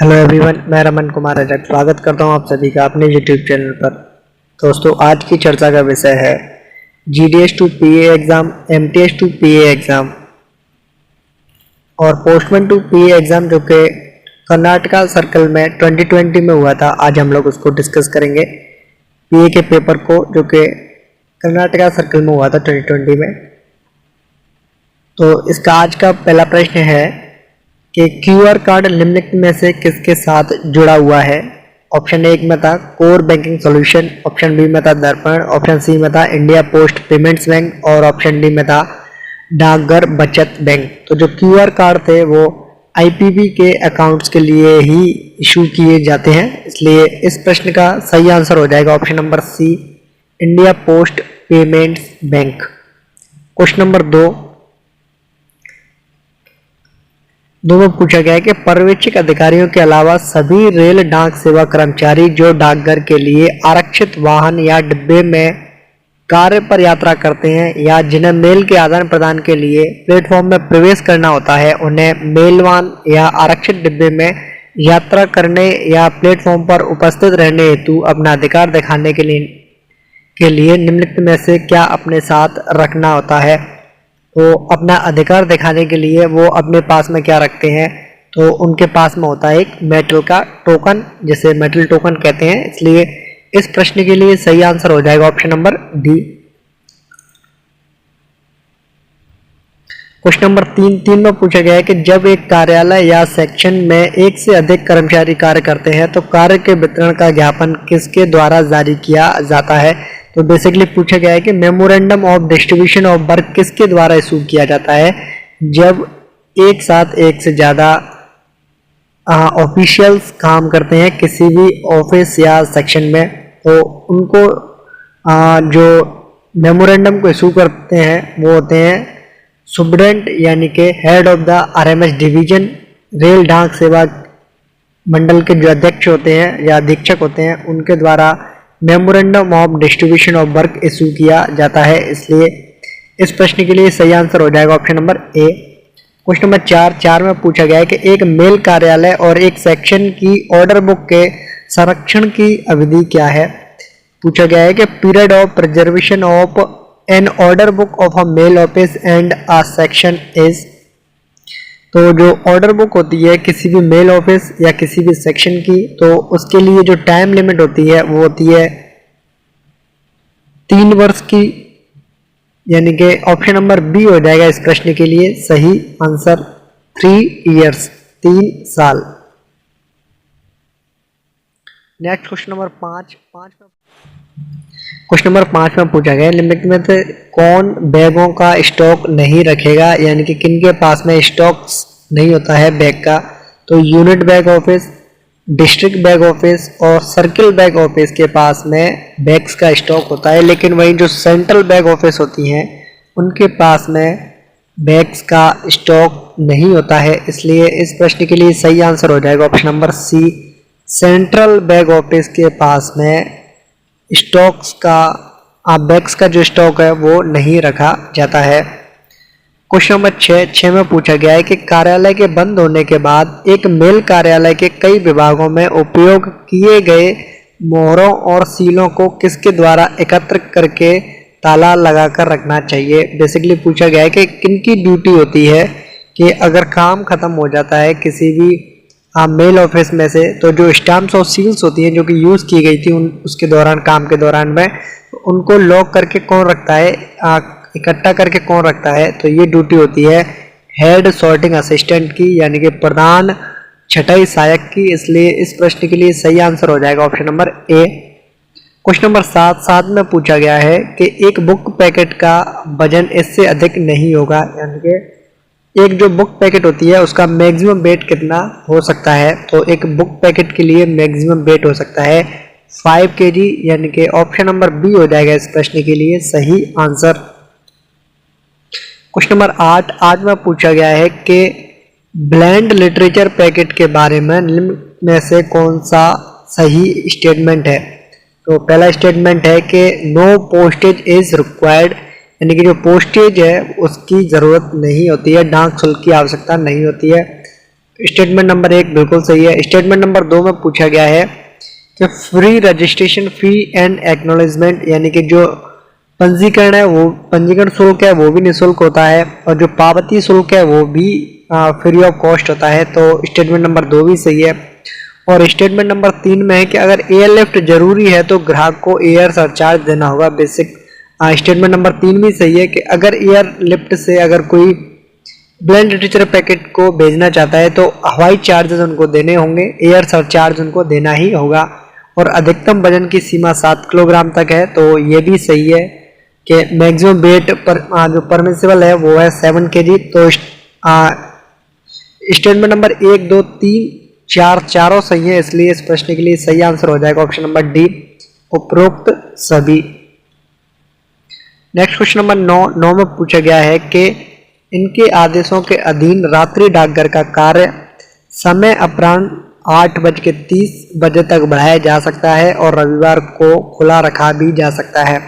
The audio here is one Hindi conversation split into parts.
हेलो एवरीवन, मैं रमन कुमार रजक स्वागत करता हूं आप सभी का अपने यूट्यूब चैनल पर। दोस्तों, आज की चर्चा का विषय है GDS to PA exam, MTS to PA exam और पोस्टमैन टू पीए एग्ज़ाम जो कि कर्नाटका सर्कल में 2020 में हुआ था। आज हम लोग उसको डिस्कस करेंगे, पीए के पेपर को जो कि कर्नाटका सर्कल में हुआ था 2020 में। तो इसका आज का पहला प्रश्न है कि क्यूआर कार्ड निम्नलिखित में से किसके साथ जुड़ा हुआ है। ऑप्शन 1 में था core banking solution, option B में था दर्पण, ऑप्शन सी में था इंडिया पोस्ट पेमेंट्स बैंक और ऑप्शन डी में था डाकघर बचत बैंक। तो जो क्यूआर कार्ड थे वो आईपीबी के अकाउंट्स के लिए ही इशू किए जाते हैं, इसलिए इस प्रश्न का सही आंसर हो जाएगा option number C, India post payments bank. Question number 2 में पूछा गया है कि पर्यवेक्षक अधिकारियों के अलावा सभी रेल डाक सेवा कर्मचारी जो डाकघर के लिए आरक्षित वाहन या डिब्बे में कार्य पर यात्रा करते हैं या जिन्हें मेल के आदान प्रदान के लिए प्लेटफॉर्म में प्रवेश करना होता है, उन्हें मेलवान या आरक्षित डिब्बे में यात्रा करने या प्लेटफॉर्म पर उपस्थित रहने हेतु अपना अधिकार दिखाने के लिए निम्नलिखित में से क्या अपने साथ रखना होता है। तो अपना अधिकार दिखाने के लिए वो अपने पास में क्या रखते हैं, तो उनके पास में होता है एक मेटल का टोकन, जिसे मेटल टोकन कहते हैं। इसलिए इस प्रश्न के लिए सही आंसर हो जाएगा option number D. Question number 3 में पूछा गया है कि जब एक कार्यालय या सेक्शन में एक से अधिक कर्मचारी कार्य करते हैं तो कार्य के वितरण का ज्ञापन किसके द्वारा जारी किया जाता है। तो बेसिकली पूछा गया है कि memorandum of distribution of work किसके द्वारा इशू किया जाता है। जब एक साथ एक से ज़्यादा ऑफिशियल्स काम करते हैं किसी भी ऑफिस या सेक्शन में, तो उनको जो मेमोरेंडम को इशू करते हैं वो होते हैं सुप्रिटेंडेंट, यानी कि head of the RMS division. Rail डाक सेवा मंडल के जो अध्यक्ष होते हैं या अधीक्षक होते हैं उनके द्वारा memorandum of distribution of work issue किया जाता है। इसलिए इस प्रश्न के लिए सही आंसर हो जाएगा ऑप्शन नंबर ए। क्वेश्चन नंबर 4 में पूछा गया है कि एक मेल कार्यालय और एक सेक्शन की ऑर्डर बुक के संरक्षण की अवधि क्या है। पूछा गया है कि period of preservation of an order book of a mail office and a section is. तो जो ऑर्डर बुक होती है किसी भी मेल ऑफिस या किसी भी सेक्शन की, तो उसके लिए जो टाइम लिमिट होती है वो होती है 3 वर्ष की, यानी कि ऑप्शन नंबर बी हो जाएगा इस प्रश्न के लिए सही आंसर 3 इयर्स, 3 साल। नेक्स्ट क्वेश्चन नंबर 5 में पूछा गया निम्नलिखित में से कौन बैगों का स्टॉक नहीं रखेगा, यानी कि किनके पास में स्टॉक्स नहीं होता है बैग का। तो unit bag office, district bag office और सर्किल बैग ऑफिस के पास में बैग्स का स्टॉक होता है, लेकिन वहीं जो सेंट्रल बैग ऑफिस होती हैं उनके पास में बैग्स का स्टॉक नहीं होता है। इसलिए इस प्रश्न के लिए सही आंसर हो जाएगा option number C, central bag office के पास में स्टॉक्स का बैग्स का जो स्टॉक है वो नहीं रखा जाता है। क्वेश्चन नंबर 6 में पूछा गया है कि कार्यालय के बंद होने के बाद एक मेल कार्यालय के कई विभागों में उपयोग किए गए मोहरों और सीलों को किसके द्वारा एकत्र करके ताला लगाकर रखना चाहिए। बेसिकली पूछा गया है कि किनकी ड्यूटी होती है कि अगर काम खत्म हो जाता है किसी भी मेल ऑफिस में से, तो जो स्टैम्प्स और सील्स होती हैं जो कि यूज़ की गई थी उसके दौरान, काम के दौरान में, उनको लॉक करके कौन रखता है, इकट्ठा करके कौन रखता है। तो ये ड्यूटी होती है हेड सॉर्टिंग असिस्टेंट की, यानी कि प्रधान छटाई सहायक की। इसलिए इस प्रश्न के लिए सही आंसर हो जाएगा ऑप्शन नंबर ए। क्वेश्चन नंबर 7 में पूछा गया है कि एक बुक पैकेट का वजन इससे अधिक नहीं होगा, यानी कि एक जो बुक पैकेट होती है उसका मैक्सिमम वेट कितना हो सकता है। तो एक बुक पैकेट के लिए मैक्सिमम वेट हो सकता है 5 kg, यानी कि ऑप्शन नंबर बी हो जाएगा इस प्रश्न के लिए सही आंसर। क्वेश्चन नंबर 8 में पूछा गया है कि ब्लेंड लिटरेचर पैकेट के बारे में निम्न में से कौन सा सही स्टेटमेंट है। तो पहला स्टेटमेंट है कि नो पोस्टेज इज रिक्वायर्ड, यानी कि जो पोस्टेज है उसकी ज़रूरत नहीं होती है, डाक शुल्क की आवश्यकता नहीं होती है। स्टेटमेंट नंबर 1 बिल्कुल सही है। स्टेटमेंट नंबर 2 में पूछा गया है कि free registration fee and acknowledgement, यानी कि जो पंजीकरण है वो पंजीकरण शुल्क है वो भी निःशुल्क होता है और जो पावती शुल्क है वो भी फ्री ऑफ कॉस्ट होता है। तो स्टेटमेंट नंबर 2 भी सही है। और स्टेटमेंट नंबर 3 में है कि अगर एयरलिफ्ट जरूरी है तो ग्राहक को एयर सरचार्ज देना होगा बेसिक। स्टेटमेंट नंबर 3 भी सही है कि अगर एयरलिफ्ट से अगर कोई ब्लेंड लिटरेचर पैकेट को भेजना चाहता है तो हवाई चार्जेस उनको देने होंगे, एयर सरचार्ज उनको देना ही होगा। और अधिकतम वजन की सीमा 7 किलोग्राम तक है, तो ये भी सही है कि मैक्सिमम वेट पर जो परमिसिबल है वो है 7 kg। तो स्टेटमेंट नंबर 1, 2, 3, 4 चारों सही है, इसलिए इस प्रश्न के लिए सही आंसर हो जाएगा ऑप्शन नंबर डी, उपरोक्त सभी। नेक्स्ट क्वेश्चन नंबर 9 में पूछा गया है कि इनके आदेशों के अधीन रात्रि डाकघर का कार्य समय अपराह्न 8:30 तक बढ़ाया जा सकता है और रविवार को खुला रखा भी जा सकता है।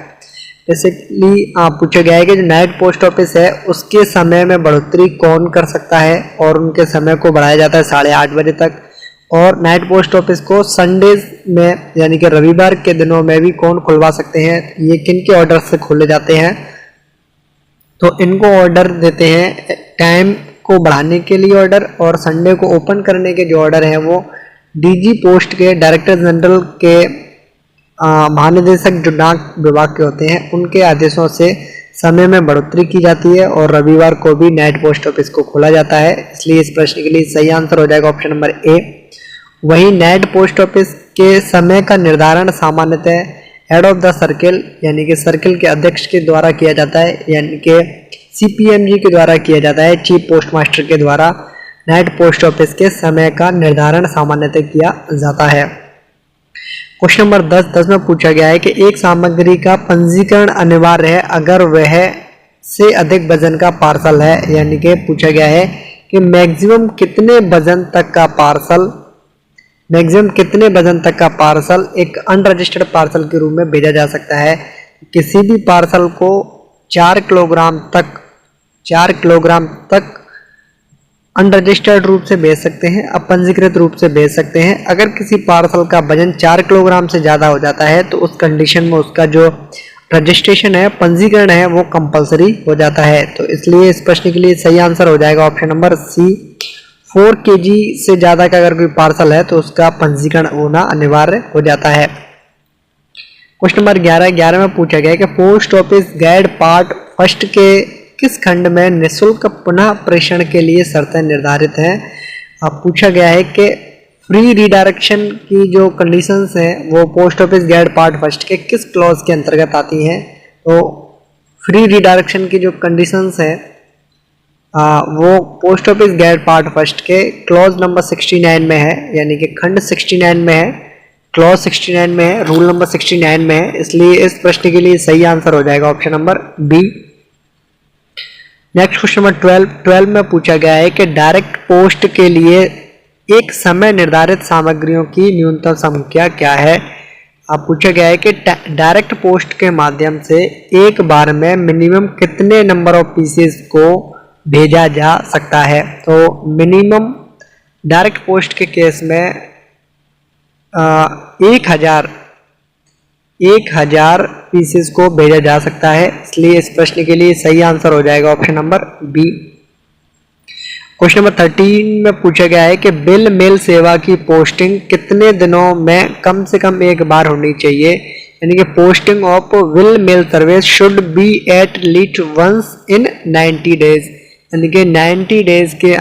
बेसिकली पूछा गया है कि जो नाइट पोस्ट ऑफिस है उसके समय में बढ़ोतरी कौन कर सकता है और उनके समय को बढ़ाया जाता है 8:30 बजे तक। और नाइट पोस्ट ऑफिस को संडेज में यानी कि रविवार के दिनों में भी कौन खुलवा सकते हैं, ये किन के ऑर्डर से खोले जाते हैं। तो इनको ऑर्डर देते हैं टाइम को बढ़ाने के लिए ऑर्डर, और संडे को ओपन करने के जो ऑर्डर हैं वो डीजी पोस्ट के डायरेक्टर जनरल के महानिदेशक जो डाक विभाग के होते हैं उनके आदेशों से समय में बढ़ोतरी की जाती है और रविवार को भी नाइट पोस्ट ऑफिस को खोला जाता है। इसलिए इस प्रश्न के लिए सही आंसर हो जाएगा ऑप्शन नंबर ए। वहीं नाइट पोस्ट ऑफिस के समय का निर्धारण सामान्यतः हेड ऑफ द सर्किल यानी कि सर्किल के अध्यक्ष के द्वारा किया जाता है, यानी कि सीपीएमजी के द्वारा किया जाता है, चीफ पोस्ट मास्टर के द्वारा नाइट पोस्ट ऑफिस के समय का निर्धारण सामान्यतः किया जाता है। क्वेश्चन नंबर 10 में पूछा गया है कि एक सामग्री का पंजीकरण अनिवार्य है अगर वह से अधिक वजन का पार्सल है, यानी कि पूछा गया है कि मैक्सिमम कितने वजन तक का पार्सल एक अनरजिस्टर्ड पार्सल के रूप में भेजा जा सकता है। किसी भी पार्सल को 4 किलोग्राम तक अनरजिस्टर्ड रूप से भेज सकते हैं, अपंजीकृत रूप से भेज सकते हैं। अगर किसी पार्सल का वजन 4 किलोग्राम से ज़्यादा हो जाता है तो उस कंडीशन में उसका जो रजिस्ट्रेशन है, पंजीकरण है, वो कंपलसरी हो जाता है। तो इसलिए इस प्रश्न के लिए सही आंसर हो जाएगा ऑप्शन नंबर सी, 4 kg से ज़्यादा का अगर कोई पार्सल है तो उसका पंजीकरण होना अनिवार्य हो जाता है। क्वेश्चन नंबर 11 में पूछा गया है कि post office guide part first के किस खंड में निःशुल्क पुनः प्रेषण के लिए शर्तें निर्धारित हैं। अब पूछा गया है कि फ्री रिडायरेक्शन की जो कंडीशंस हैं वो post office guide part first के किस क्लॉज के अंतर्गत आती हैं। तो फ्री रिडायरेक्शन की जो कंडीशंस हैं वो post office guide part first के क्लॉज नंबर 69 में है, यानी कि खंड 69 में है, क्लॉज 69 में है, रूल नंबर 69 में है। इसलिए इस प्रश्न के लिए सही आंसर हो जाएगा option number B. Next question number 12 में पूछा गया है कि डायरेक्ट पोस्ट के लिए एक समय निर्धारित सामग्रियों की न्यूनतम संख्या क्या है। अब पूछा गया है कि डायरेक्ट पोस्ट के माध्यम से एक बार में मिनिमम कितने नंबर ऑफ पीसेस को भेजा जा सकता है। तो मिनिमम डायरेक्ट पोस्ट के केस में 1000 पीसेस को भेजा जा सकता है। इसलिए इस प्रश्न के लिए सही आंसर हो जाएगा option number B. Question number 13 में पूछा गया है कि बिल मेल सेवा की पोस्टिंग कितने दिनों में कम से कम एक बार होनी चाहिए, यानी कि posting of bill mail service should be at least once in 90 days, यानी कि 90 डेज के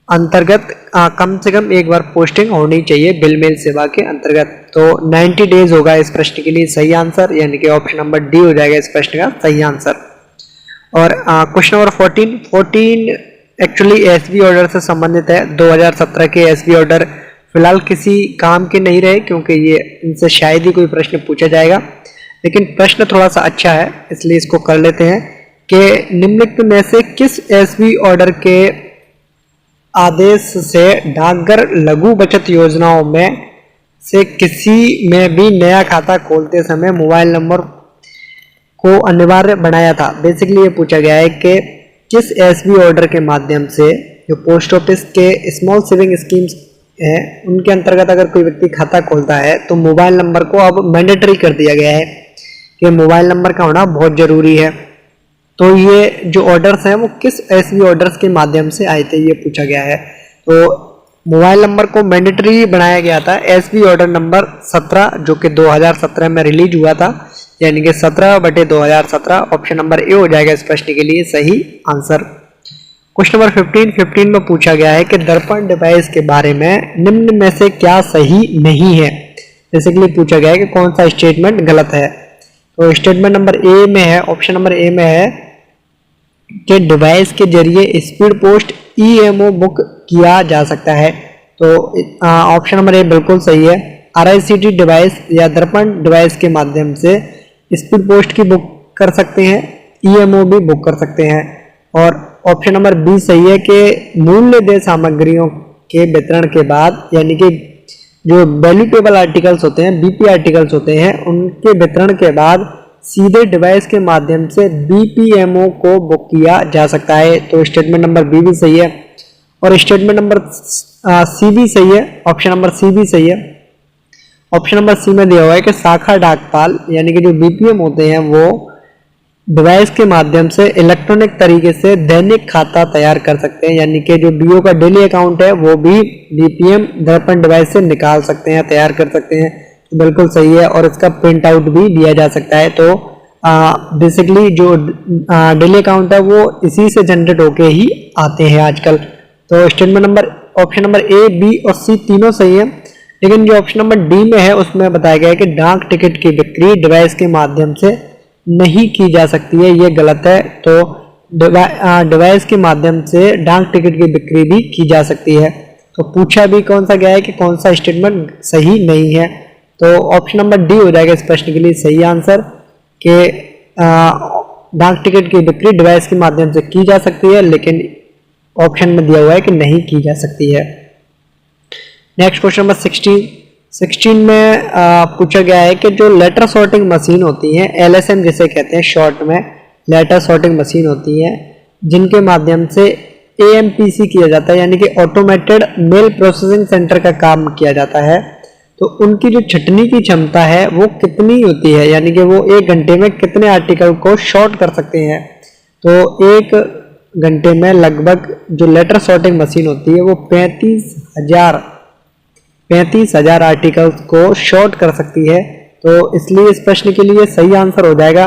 अंतर्गत कम से कम एक बार पोस्टिंग होनी चाहिए बिल मेल सेवा के अंतर्गत। तो 90 डेज होगा इस प्रश्न के लिए सही आंसर, यानी कि ऑप्शन नंबर डी हो जाएगा इस प्रश्न का सही आंसर। और question number 14 actually SB order से संबंधित है। 2017 के एसबी ऑर्डर फिलहाल किसी काम के नहीं रहे क्योंकि ये इनसे शायद ही कोई प्रश्न पूछा जाएगा, लेकिन प्रश्न थोड़ा सा अच्छा है इसलिए इसको कर लेते हैं कि निम्नलिखित में से किस एसबी ऑर्डर के आदेश से डाकघर लघु बचत योजनाओं में से किसी में भी नया खाता खोलते समय मोबाइल नंबर को अनिवार्य बनाया था। बेसिकली ये पूछा गया है कि किस एसबी ऑर्डर के माध्यम से जो पोस्ट ऑफिस के स्मॉल सेविंग स्कीम्स है उनके अंतर्गत अगर कोई व्यक्ति खाता खोलता है तो मोबाइल नंबर को अब मैंडेटरी कर दिया गया है कि मोबाइल नंबर का होना बहुत जरूरी है। तो ये जो ऑर्डर्स हैं वो किस एसबी ऑर्डर्स के माध्यम से आए थे ये पूछा गया है। तो मोबाइल नंबर को मैंडेटरी बनाया गया था एसबी ऑर्डर नंबर 17 जो कि 2017 में रिलीज हुआ था, यानी कि 17/2017। ऑप्शन नंबर ए हो जाएगा इस प्रश्न के लिए सही आंसर। क्वेश्चन नंबर 15 में पूछा गया है कि दर्पण डिवाइस के बारे में निम्न में से क्या सही नहीं है। बेसिकली पूछा गया है कि कौन सा स्टेटमेंट गलत है। तो स्टेटमेंट नंबर ए में है, ऑप्शन नंबर ए में है कि डिवाइस के जरिए स्पीड पोस्ट ईएमओ बुक किया जा सकता है। तो ऑप्शन नंबर ए बिल्कुल सही है। आरआईसीटी डिवाइस या दर्पण डिवाइस के माध्यम से स्पीड पोस्ट की बुक कर सकते हैं, ईएमओ भी बुक कर सकते हैं। और ऑप्शन नंबर बी सही है कि मूल्य देय सामग्रियों के वितरण के बाद, यानी कि जो वैल्यूटेबल आर्टिकल्स होते हैं, बीपी आर्टिकल्स होते हैं, उनके वितरण के बाद सीधे डिवाइस के माध्यम से बीपीएमओ को बुक किया जा सकता है। तो स्टेटमेंट नंबर बी भी सही है और स्टेटमेंट नंबर सी भी सही है। ऑप्शन नंबर सी भी सही है। ऑप्शन नंबर सी में दिया हुआ है कि शाखा डाकपाल यानी कि जो बीपीएम होते हैं वो डिवाइस के माध्यम से इलेक्ट्रॉनिक तरीके से दैनिक खाता तैयार कर सकते हैं, यानी कि जो बीओ का डेली अकाउंट है वो भी बीपीएम दर्पण डिवाइस से निकाल सकते हैं, तैयार कर सकते हैं। तो बिल्कुल सही है और इसका प्रिंट आउट भी दिया जा सकता है। तो बेसिकली जो डेली अकाउंट है वो इसी से जनरेट होके ही आते हैं आजकल। तो statement number option number A, B और सी तीनों सही है, लेकिन जो ऑप्शन नंबर डी में है उसमें बताया गया है कि डाक टिकट की बिक्री डिवाइस के माध्यम से नहीं की जा सकती है, ये गलत है। तो डिवाइस के माध्यम से डाक टिकट की बिक्री भी की जा सकती है। तो पूछा भी कौन सा गया है कि कौन सा स्टेटमेंट सही नहीं है। तो ऑप्शन नंबर डी हो जाएगा इस प्रश्न के लिए सही आंसर कि डाक टिकट की बिक्री डिवाइस के माध्यम से की जा सकती है, लेकिन ऑप्शन में दिया हुआ है कि नहीं की जा सकती है। नेक्स्ट क्वेश्चन नंबर 16 में पूछा गया है कि जो लेटर सॉर्टिंग मशीन होती है, एलएसएम जिसे कहते हैं शॉर्ट में, लेटर सॉर्टिंग मशीन होती है जिनके माध्यम से एएमपीसी किया जाता है, यानी कि ऑटोमेटेड मेल प्रोसेसिंग सेंटर का काम किया जाता है। तो उनकी जो छटनी की क्षमता है वो कितनी होती है, यानी कि वो 1 घंटे में कितने आर्टिकल को शॉर्ट कर सकते हैं। तो 1 घंटे में लगभग जो लेटर सॉर्टिंग मशीन होती है वो 35,000 आर्टिकल्स को शॉर्ट कर सकती है। तो इसलिए इस प्रश्न के लिए सही आंसर हो जाएगा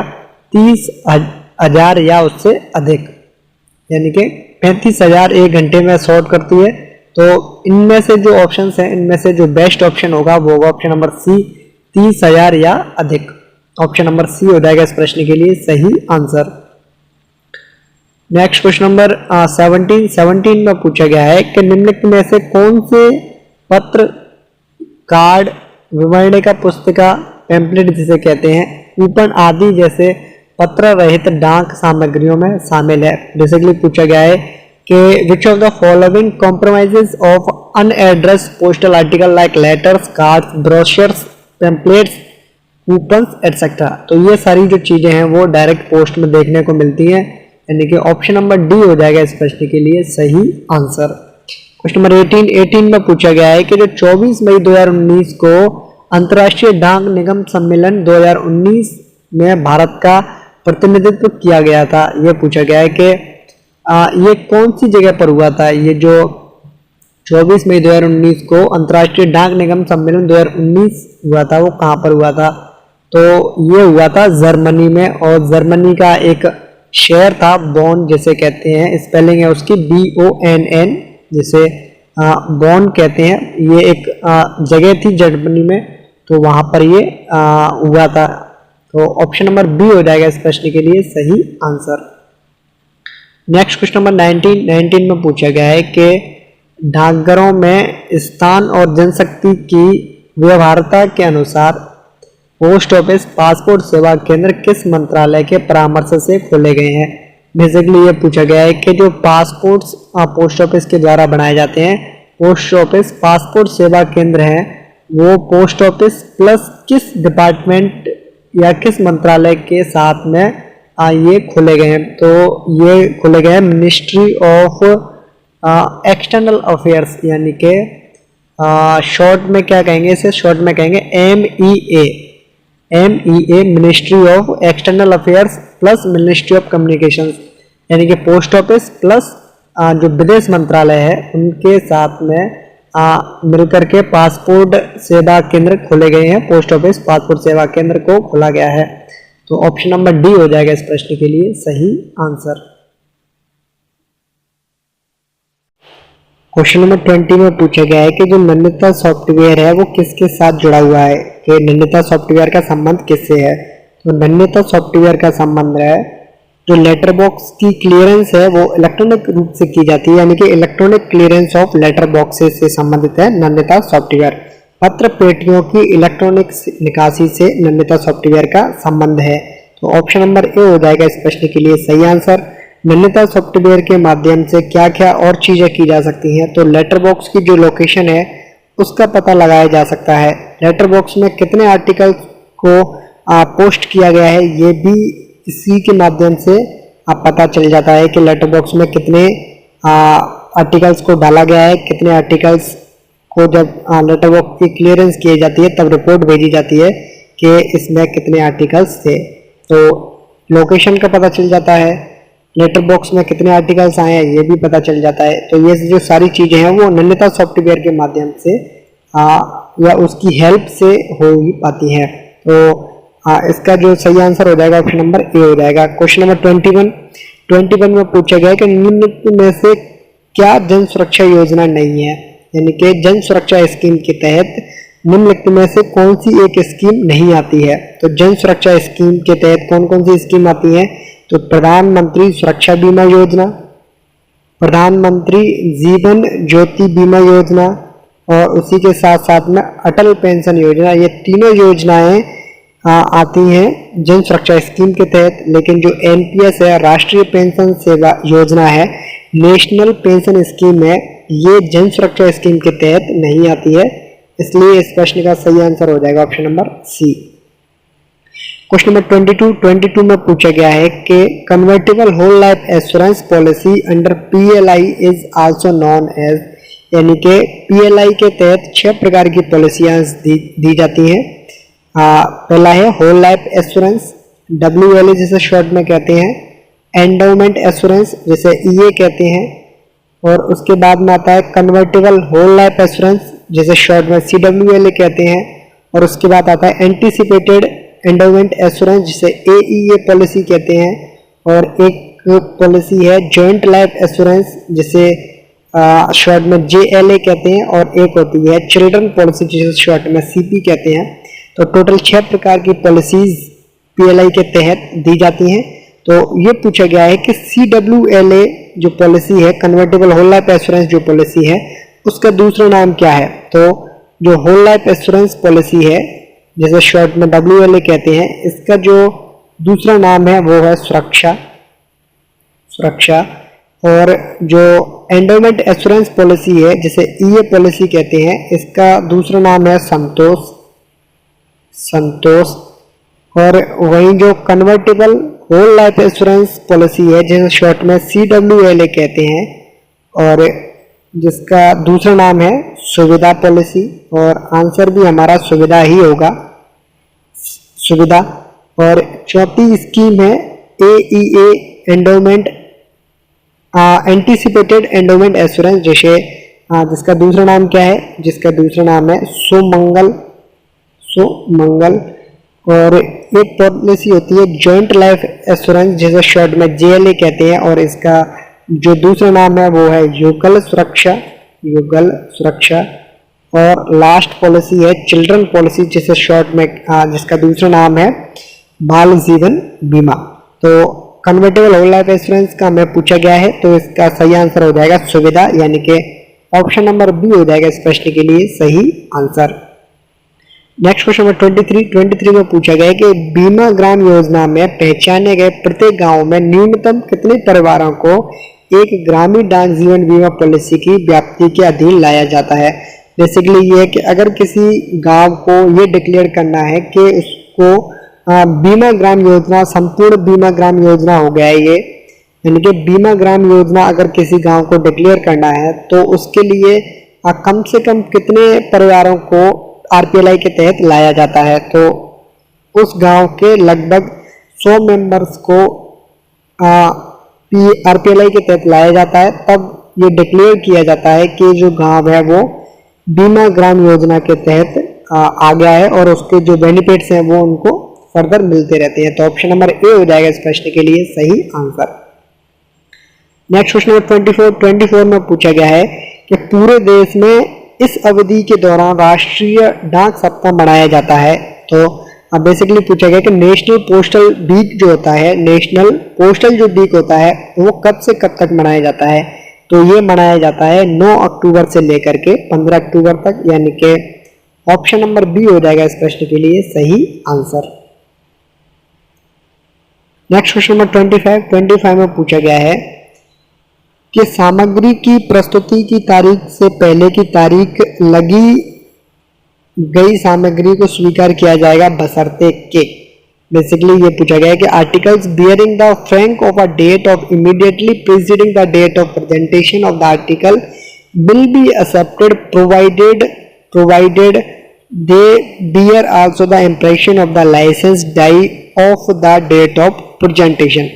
30,000 या उससे अधिक, यानी कि 35,000 1 घंटे में शॉर्ट करती है। तो इनमें से जो ऑप्शंस हैं इनमें से जो बेस्ट ऑप्शन होगा वो होगा ऑप्शन नंबर सी, 30,000 या अधिक। ऑप्शन नंबर सी हो जाएगा इस प्रश्न के लिए सही आंसर। नेक्स्ट क्वेश्चन नंबर 17 में पूछा गया है कि निम्नलिखित में से कौन से पत्र, कार्ड, विवरणिका पुस्तिका, पैम्पलेट जिसे कहते हैं, कूपन आदि जैसे पत्र रहित डाक सामग्रियों में शामिल है। बेसिकली पूछा गया है कि which of the following compromises of unaddressed postal article like letters, cards, brochures, pamphlets, coupons etcetera. तो ये सारी जो चीजें हैं वो डायरेक्ट पोस्ट में देखने को मिलती हैं, यानी कि ऑप्शन नंबर डी हो जाएगा इस प्रश्न के लिए सही आंसर। क्वेश्चन नंबर 18 में पूछा गया है कि जो 24 मई 2019 को अंतर्राष्ट्रीय डाक निगम सम्मेलन 2019 में भारत का प्रतिनिधित्व किया गया था, ये पूछा गया है कि ये कौन सी जगह पर हुआ था। ये जो 24 मई 2019 को अंतर्राष्ट्रीय डाक निगम सम्मेलन 2019 हुआ था वो कहाँ पर हुआ था। तो ये हुआ था जर्मनी में, और जर्मनी का एक शहर था बॉन जिसे कहते हैं, स्पेलिंग है उसकी BONN जिसे बॉन कहते हैं। ये एक जगह थी जर्मनी में, तो वहां पर ये हुआ था। तो ऑप्शन नंबर बी हो जाएगा इस प्रश्न के लिए सही आंसर। नेक्स्ट क्वेश्चन नंबर 19 में पूछा गया है कि डाकघरों में स्थान और जनशक्ति की व्यवहार्यता के अनुसार पोस्ट ऑफिस पासपोर्ट सेवा केंद्र किस मंत्रालय के परामर्श से खोले गए हैं। बेसिकली ये पूछा गया है कि जो पासपोर्ट्स पोस्ट ऑफिस के द्वारा बनाए जाते हैं, पोस्ट ऑफिस पासपोर्ट सेवा केंद्र हैं, वो पोस्ट ऑफिस प्लस किस डिपार्टमेंट या किस मंत्रालय के साथ में ये खोले गए हैं। तो ये खोले गए हैं मिनिस्ट्री ऑफ एक्सटर्नल अफेयर्स, यानी कि शॉर्ट में क्या कहेंगे इसे, शॉर्ट में कहेंगे MEA ministry of external affairs plus ministry of communications, यानी कि पोस्ट ऑफिस प्लस जो विदेश मंत्रालय है उनके साथ में मिलकर के पासपोर्ट सेवा केंद्र खोले गए हैं। पोस्ट ऑफिस पासपोर्ट सेवा केंद्र को खोला गया है। तो ऑप्शन नंबर डी हो जाएगा इस प्रश्न के लिए सही आंसर। क्वेश्चन नंबर 20 में पूछा गया है कि जो नन्दिता सॉफ्टवेयर है वो किसके साथ जुड़ा हुआ है, कि नन्दिता सॉफ्टवेयर का संबंध किससे है। तो नन्दिता सॉफ्टवेयर का संबंध है जो लेटर बॉक्स की क्लियरेंस है वो इलेक्ट्रॉनिक रूप से की जाती है, यानी कि electronic clearance of letter boxes से संबंधित है नन्दिता सॉफ्टवेयर। पत्र पेटियों की इलेक्ट्रॉनिक निकासी से नन्दिता सॉफ्टवेयर का संबंध है। तो ऑप्शन नंबर ए हो जाएगा इस प्रश्न के लिए सही आंसर। नन्दिता सॉफ्टवेयर के माध्यम से क्या क्या और चीजें की जा सकती हैं, तो लेटर बॉक्स की जो लोकेशन है उसका पता लगाया जा सकता है। लेटर बॉक्स में कितने आर्टिकल्स को पोस्ट किया गया है ये भी इसी के माध्यम से पता चल जाता है कि लेटर बॉक्स में कितने आर्टिकल्स को डाला गया है, कितने आर्टिकल्स को जब लेटर बॉक्स की क्लियरेंस की जाती है तब रिपोर्ट भेजी जाती है कि इसमें कितने आर्टिकल्स थे। तो लोकेशन का पता चल जाता है, लेटर बॉक्स में कितने आर्टिकल्स आए हैं ये भी पता चल जाता है। तो ये जो सारी चीजें हैं वो नन्दिता सॉफ्टवेयर के माध्यम से या उसकी हेल्प से हो ही पाती हैं। तो इसका जो सही आंसर हो जाएगा ऑप्शन नंबर ए हो जाएगा। क्वेश्चन नंबर 21 में पूछा गया है कि निम्नलिखित में से क्या जन सुरक्षा योजना नहीं है, यानी कि जन सुरक्षा स्कीम के तहत निम्नलिखित में से कौन सी एक स्कीम नहीं आती है। तो जन सुरक्षा स्कीम के तहत कौन कौन सी स्कीम आती है, तो प्रधानमंत्री सुरक्षा बीमा योजना, प्रधानमंत्री जीवन ज्योति बीमा योजना और उसी के साथ साथ में अटल पेंशन योजना। ये तीनों योजनाएं आती हैं जन सुरक्षा स्कीम के तहत। लेकिन जो NPS है, राष्ट्रीय पेंशन सेवा योजना है, नेशनल पेंशन स्कीम है, ये जन सुरक्षा स्कीम के तहत नहीं आती है। इसलिए इस प्रश्न का सही आंसर हो जाएगा option number C. Question number 22 में पूछा गया है कि convertible whole life assurance policy under PLI is also non age, यानी कि PLI के तहत 6 प्रकार की पॉलिसियां दी जाती हैं। पहला है होल लाइफ एश्योरेंस, WLA जिसे शॉर्ट में कहते हैं, एंडोमेंट एश्योरेंस जिसे EA कहते हैं, और उसके बाद में आता है कन्वर्टेबल होल लाइफ एश्योरेंस जिसे शॉर्ट में CWLA कहते हैं, और उसके बाद आता है एंटीसिपेटेड एंडोमेंट एश्योरेंस जिसे AEA पॉलिसी कहते हैं, और एक पॉलिसी है जॉइंट लाइफ एश्योरेंस जिसे शॉर्ट में JLA कहते हैं, और एक होती है चिल्ड्रन पॉलिसी जिसे शॉर्ट में CP कहते हैं। तो टोटल 6 प्रकार की पॉलिसीज PLI के तहत दी जाती हैं। तो ये पूछा गया है कि CWLA जो पॉलिसी है, कन्वर्टेबल होल लाइफ एश्योरेंस जो पॉलिसी है, उसका दूसरा नाम क्या है। तो जो होल लाइफ एश्योरेंस पॉलिसी है जिसे शॉर्ट में WLA कहते हैं, इसका जो दूसरा नाम है वो है सुरक्षा। और जो एंडोमेंट एश्योरेंस पॉलिसी है जिसे EA पॉलिसी कहते हैं, इसका दूसरा नाम है संतोष। और वहीं जो convertible whole life assurance policy है जिसे शॉर्ट में CWLA कहते हैं, और जिसका दूसरा नाम है सुविधा पॉलिसी, और आंसर भी हमारा सुविधा ही होगा, सुविधा। और चौथी स्कीम है AEA endowment anticipated endowment assurance जिसका दूसरा नाम क्या है, जिसका दूसरा नाम है सुमंगल। और एक पॉलिसी होती है जॉइंट लाइफ एश्योरेंस जिसे शॉर्ट में JLA कहते हैं, और इसका जो दूसरा नाम है वो है युगल सुरक्षा। और लास्ट पॉलिसी है चिल्ड्रन पॉलिसी जिसे शॉर्ट में जिसका दूसरा नाम है बाल जीवन बीमा। तो कन्वर्टेबल होल लाइफ एश्योरेंस का हमें पूछा गया है, तो इसका सही आंसर हो जाएगा सुविधा, यानी कि ऑप्शन नंबर बी हो जाएगा इस प्रश्न के लिए सही आंसर। नेक्स्ट क्वेश्चन नंबर 23 में पूछा गया है कि बीमा ग्राम योजना में पहचाने गए प्रत्येक गांव में न्यूनतम कितने परिवारों को एक ग्रामीण डाक जीवन बीमा पॉलिसी की व्याप्ति के अधीन लाया जाता है। बेसिकली ये है कि अगर किसी गांव को ये डिक्लेयर करना है कि उसको बीमा ग्राम योजना संपूर्ण बीमा ग्राम योजना हो गया है ये, यानी कि बीमा ग्राम योजना अगर किसी गांव को डिक्लेयर करना है तो उसके लिए कम से कम कितने परिवारों को आरपीएलआई के तहत लाया जाता है, तो उस गांव के लगभग 100 मेंबर्स को आरपीएलआई के तहत लाया जाता है, तब ये डिक्लेयर किया जाता है कि जो गांव है वो बीमा ग्राम योजना के तहत आ गया है और उसके जो बेनिफिट्स हैं वो उनको फर्दर मिलते रहते हैं। तो ऑप्शन नंबर ए हो जाएगा इस प्रश्न के लिए सही आंसर। नेक्स्ट क्वेश्चन नंबर 24 में पूछा गया है कि पूरे देश में इस अवधि के दौरान राष्ट्रीय डाक सप्ताह मनाया जाता है। तो बेसिकली पूछा गया कि नेशनल पोस्टल वीक जो होता है, नेशनल पोस्टल जो वीक होता है वो कब से कब तक मनाया जाता है, तो ये मनाया जाता है 9 अक्टूबर से लेकर के 15 अक्टूबर तक, यानी कि ऑप्शन नंबर बी हो जाएगा इस प्रश्न के लिए सही आंसर। नेक्स्ट क्वेश्चन नंबर 25 में पूछा गया है कि सामग्री की प्रस्तुति की तारीख से पहले की तारीख लगी गई सामग्री को स्वीकार किया जाएगा बशर्ते के। बेसिकली ये पूछा गया है कि articles bearing the frank of a date of immediately preceding the date of presentation of the article will be accepted provided they bear also the impression of the license die of the date of presentation,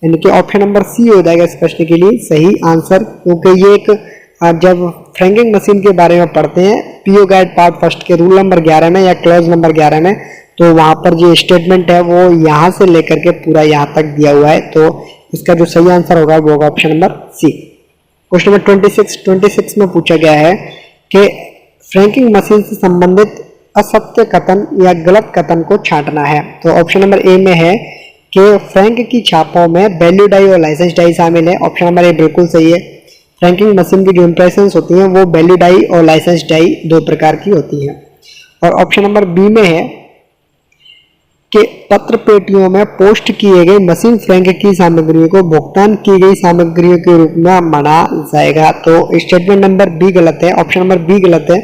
यानी कि ऑप्शन नंबर सी हो जाएगा इस प्रश्न के लिए सही आंसर। क्योंकि ये एक जब फ्रैंकिंग मशीन के बारे में पढ़ते हैं पीओ गाइड पार्ट फर्स्ट के रूल नंबर 11 में या क्लॉज नंबर 11 में, तो वहां पर जो स्टेटमेंट है वो यहाँ से लेकर के पूरा यहाँ तक दिया हुआ है, तो इसका जो सही आंसर होगा वो होगा option number C. Question number 26 में पूछा गया है कि फ्रैंकिंग मशीन से संबंधित असत्य कथन या गलत कथन को छांटना है। तो ऑप्शन नंबर ए में है कि फ्रैंक की छापों में वैल्यू डाई और लाइसेंस डाई शामिल है। ऑप्शन नंबर ए बिल्कुल सही है। फ्रैंकिंग मशीन की जो इंप्रेशंस होती हैं वो वैल्यू डाई और लाइसेंस डाई 2 प्रकार की होती हैं। और ऑप्शन नंबर बी में है कि पत्र पेटियों में पोस्ट किए गए मशीन फ्रैंक की सामग्रियों को भुगतान की गई सामग्रियों के रूप में माना जाएगा। तो स्टेटमेंट नंबर बी गलत है, ऑप्शन नंबर बी गलत है।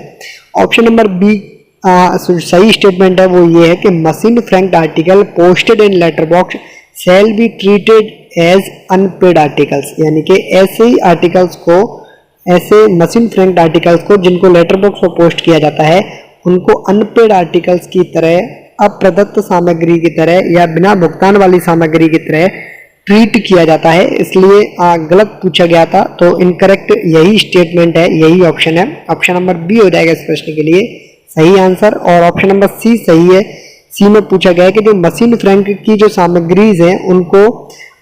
ऑप्शन नंबर बी सही स्टेटमेंट है वो ये है कि machine franked article posted in letter box shall be treated as unpaid articles, यानी कि ऐसे ही आर्टिकल्स को, ऐसे मशीन फ्रैंक्ड आर्टिकल्स को जिनको लेटर बॉक्स पर पोस्ट किया जाता है उनको अनपेड आर्टिकल्स की तरह, अप्रदत्त सामग्री की तरह या बिना भुगतान वाली सामग्री की तरह ट्रीट किया जाता है। इसलिए गलत पूछा गया था, तो इनकरेक्ट यही स्टेटमेंट है, यही ऑप्शन है। ऑप्शन नंबर बी हो जाएगा इस प्रश्न के लिए सही आंसर। और ऑप्शन नंबर सी सही है। सी में पूछा गया है कि जो मशीन फ्रैंक की जो सामग्रीज हैं उनको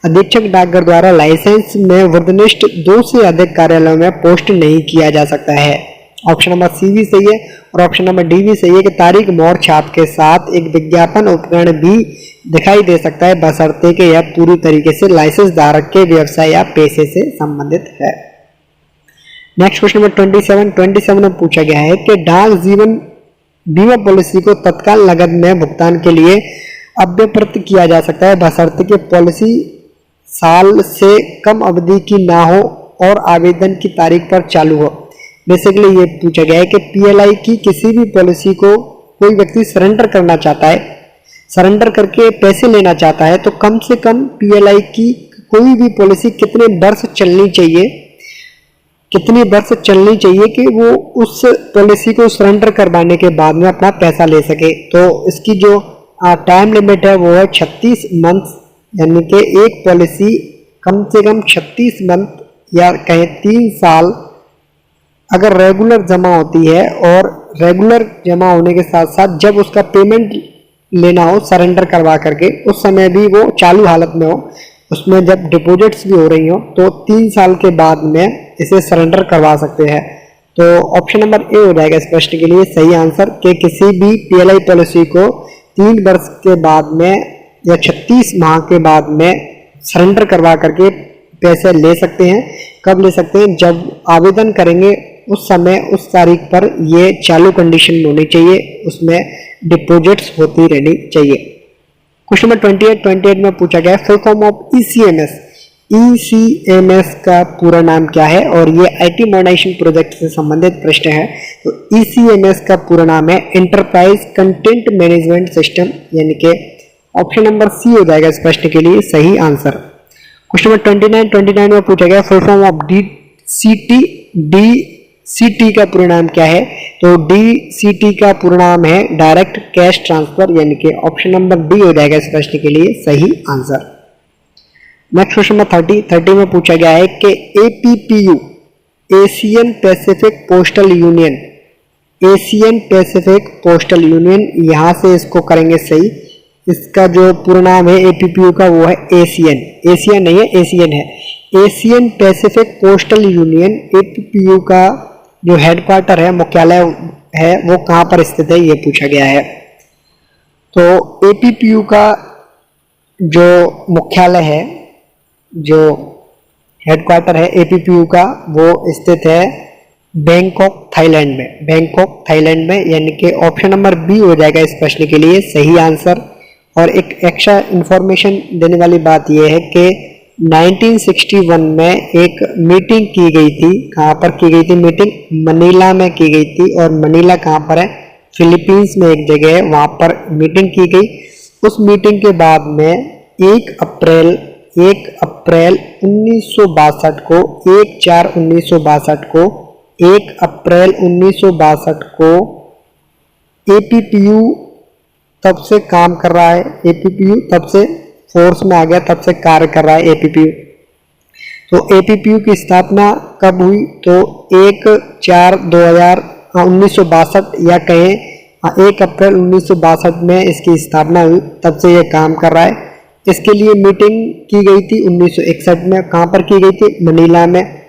अधीक्षक डाकघर द्वारा लाइसेंस में वृद्धनिष्ठ 2 से अधिक कार्यालयों में पोस्ट नहीं किया जा सकता है। ऑप्शन नंबर सी भी सही है और ऑप्शन नंबर डी भी सही है कि तारीख मोहर छाप के साथ एक विज्ञापन उपकरण भी दिखाई दे सकता है बशर्ते कि यह पूरी तरीके से लाइसेंस धारक के व्यवसाय या पेशे से संबंधित है। नेक्स्ट क्वेश्चन नंबर 27 में पूछा गया है कि डाक जीवन बीमा पॉलिसी को तत्काल नगद में भुगतान के लिए अव्यप्रत किया जा सकता है बशर्ते कि पॉलिसी साल से कम अवधि की ना हो और आवेदन की तारीख पर चालू हो। बेसिकली ये पूछा गया है कि पीएलआई की किसी भी पॉलिसी को कोई व्यक्ति सरेंडर करना चाहता है, सरेंडर करके पैसे लेना चाहता है, तो कम से कम पीएलआई की कोई भी पॉलिसी कितने वर्ष चलनी चाहिए, कितनी वर्ष चलनी चाहिए कि वो उस पॉलिसी को सरेंडर करवाने के बाद में अपना पैसा ले सके। तो इसकी जो टाइम लिमिट है वो है 36 मंथ, यानी कि एक पॉलिसी कम से कम 36 मंथ या कहें 3 साल अगर रेगुलर जमा होती है, और रेगुलर जमा होने के साथ साथ जब उसका पेमेंट लेना हो सरेंडर करवा करके उस समय भी वो चालू हालत में हो, उसमें जब डिपॉजिट्स भी हो रही हो, तो 3 साल के बाद में इसे सरेंडर करवा सकते हैं। तो ऑप्शन नंबर ए हो जाएगा इस प्रश्न के लिए सही आंसर कि किसी भी पीएलआई पॉलिसी को 3 वर्ष के बाद में या 36 माह के बाद में सरेंडर करवा करके पैसे ले सकते हैं। कब ले सकते हैं? जब आवेदन करेंगे उस समय उस तारीख पर ये चालू कंडीशन में होनी चाहिए, उसमें डिपॉजिट्स होती रहनी चाहिए। क्वेश्चन नंबर 28 में पूछा गया full form of ECMS. ECMS का पूरा नाम क्या है? और ये आईटी मॉडर्नाइजेशन प्रोजेक्ट से संबंधित प्रश्न है। तो ईसीएमएस का पूरा नाम है एंटरप्राइज कंटेंट मैनेजमेंट सिस्टम, यानी कि ऑप्शन नंबर सी हो जाएगा इस प्रश्न के लिए सही आंसर। क्वेश्चन नंबर 29 में पूछा गया full form of DCT. DCT का पूरा नाम क्या है? तो डीसीटी का पूरा नाम है डायरेक्ट कैश ट्रांसफर, यानी कि ऑप्शन नंबर डी हो जाएगा इस प्रश्न के लिए सही आंसर। नेक्स्ट क्वेश्चन नंबर 30 में पूछा गया है कि APPU Asian Pacific Postal Union, Asian Pacific Postal Union, यहां से इसको करेंगे सही। इसका जो पूरा नाम है एपीपीयू का वो है एशियन, एशियन नहीं है एशियन है। एशियन पैसिफिक पोस्टल यूनियन एपीपीयू का जो हेडक्वार्टर है, मुख्यालय है, वो कहां पर स्थित है ये पूछा गया है। तो एपीपीयू का जो मुख्यालय है, जो हेडक्वार्टर है एपीपीयू का, वो स्थित है बैंकॉक थाईलैंड में, बैंकॉक थाईलैंड में, यानी कि ऑप्शन नंबर बी हो जाएगा इस प्रश्न के लिए सही आंसर। और एक एक्स्ट्रा इंफॉर्मेशन देने वाली बात यह है कि 1961 में एक मीटिंग की गई थी, कहाँ पर की गई थी मीटिंग? मनीला में की गई थी। और मनीला कहाँ पर है? फिलीपींस में एक जगह है, वहाँ पर मीटिंग की गई। उस मीटिंग के बाद में 1 अप्रैल 1962 को 1/4/1962 को 1 अप्रैल 1962 को एपीपीयू तब से काम कर रहा है, एपीपीयू तब से फोर्स में आ गया, तब से कार्य कर रहा है एपीपीयू। तो एपीपीयू की स्थापना कब हुई? तो 1/4/1962 या कहें 1 अप्रैल 1962 में इसकी स्थापना हुई, तब से ये काम कर रहा है। इसके लिए मीटिंग की गई थी 1961 में, कहाँ पर की गई थी? मनीला में।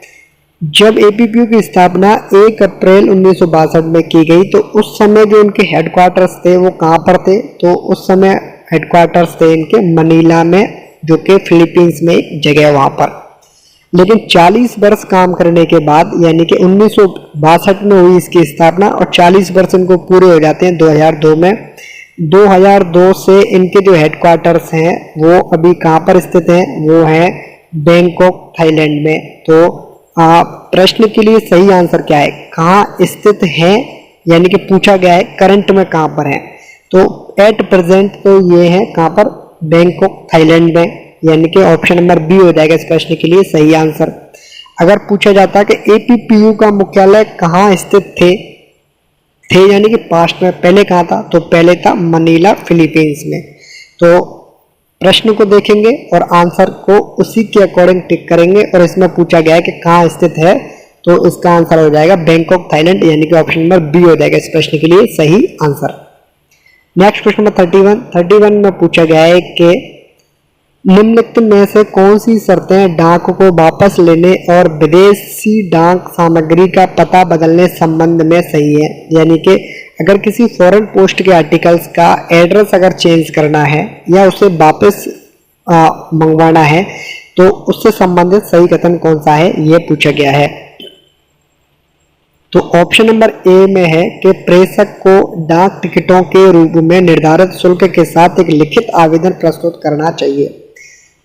जब एपीपीयू की स्थापना 1 अप्रैल 1962 में की गई, तो उस समय जो उनके हेडक्वार्टर्स थे वो कहाँ पर थे? तो उस समय हेडक्वार्टर्स थे इनके मनीला में, जो कि फिलीपींस में एक जगह वहाँ पर। लेकिन 40 वर्ष काम करने के बाद, यानी कि 1962 में हुई इसकी स्थापना और 40 वर्ष इनको पूरे हो जाते हैं 2002 में। 2002 से इनके जो हेडक्वार्टर्स हैं वो अभी कहाँ पर स्थित हैं? वो है बैंकॉक थाईलैंड में। तो प्रश्न के लिए सही आंसर क्या है? कहाँ स्थित है, यानी कि पूछा गया है करंट में कहाँ पर है। तो एट प्रेजेंट तो ये है कहाँ पर? बैंकॉक थाईलैंड में, यानी कि ऑप्शन नंबर बी हो जाएगा इस प्रश्न के लिए सही आंसर। अगर पूछा जाता है कि एपीपीयू का मुख्यालय कहाँ स्थित थे यानी कि पास्ट में पहले कहाँ था? तो पहले था मनीला फिलीपींस में। तो प्रश्न को देखेंगे और आंसर को उसी के अकॉर्डिंग टिक करेंगे। और इसमें पूछा गया है कि कहाँ स्थित है, तो इसका आंसर हो जाएगा बैंकॉक थाईलैंड, यानी कि ऑप्शन नंबर बी हो जाएगा इस प्रश्न के लिए सही आंसर। नेक्स्ट क्वेश्चन नंबर 31 में पूछा गया है कि निम्नलिखित में से कौन सी शर्तें डाक को वापस लेने और विदेशी डाक सामग्री का पता बदलने संबंध में सही है? यानी कि अगर किसी फॉरेन पोस्ट के आर्टिकल्स का एड्रेस अगर चेंज करना है या उसे वापस मंगवाना है, तो उससे संबंधित सही कथन कौन सा है, यह पूछा गया है। तो ऑप्शन नंबर ए में है कि प्रेषक को डाक टिकटों के रूप में निर्धारित शुल्क के साथ एक लिखित आवेदन प्रस्तुत करना चाहिए।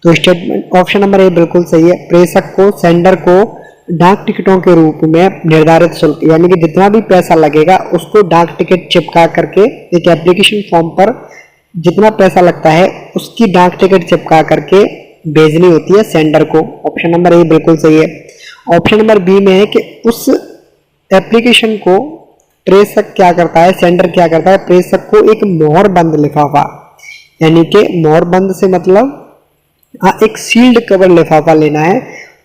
तो स्टेटमेंट ऑप्शन नंबर ए बिल्कुल सही है। प्रेषक को, सेंडर को डाक टिकटों के रूप में निर्धारित शुल्क, यानी कि जितना भी पैसा लगेगा उसको डाक टिकट चिपका करके एक एप्लीकेशन फॉर्म पर जितना पैसा लगता है उसकी डाक टिकट चिपका करके भेजनी होती है सेंडर को। ऑप्शन नंबर ए बिल्कुल सही है। ऑप्शन नंबर बी में है कि उस एप्लीकेशन को प्रेषक क्या करता है, सेंडर क्या करता है, प्रेषक को एक मोहर बंद लिफाफा, यानी कि मोहर बंद से मतलब एक सील्ड कवर लिफाफा लेना है,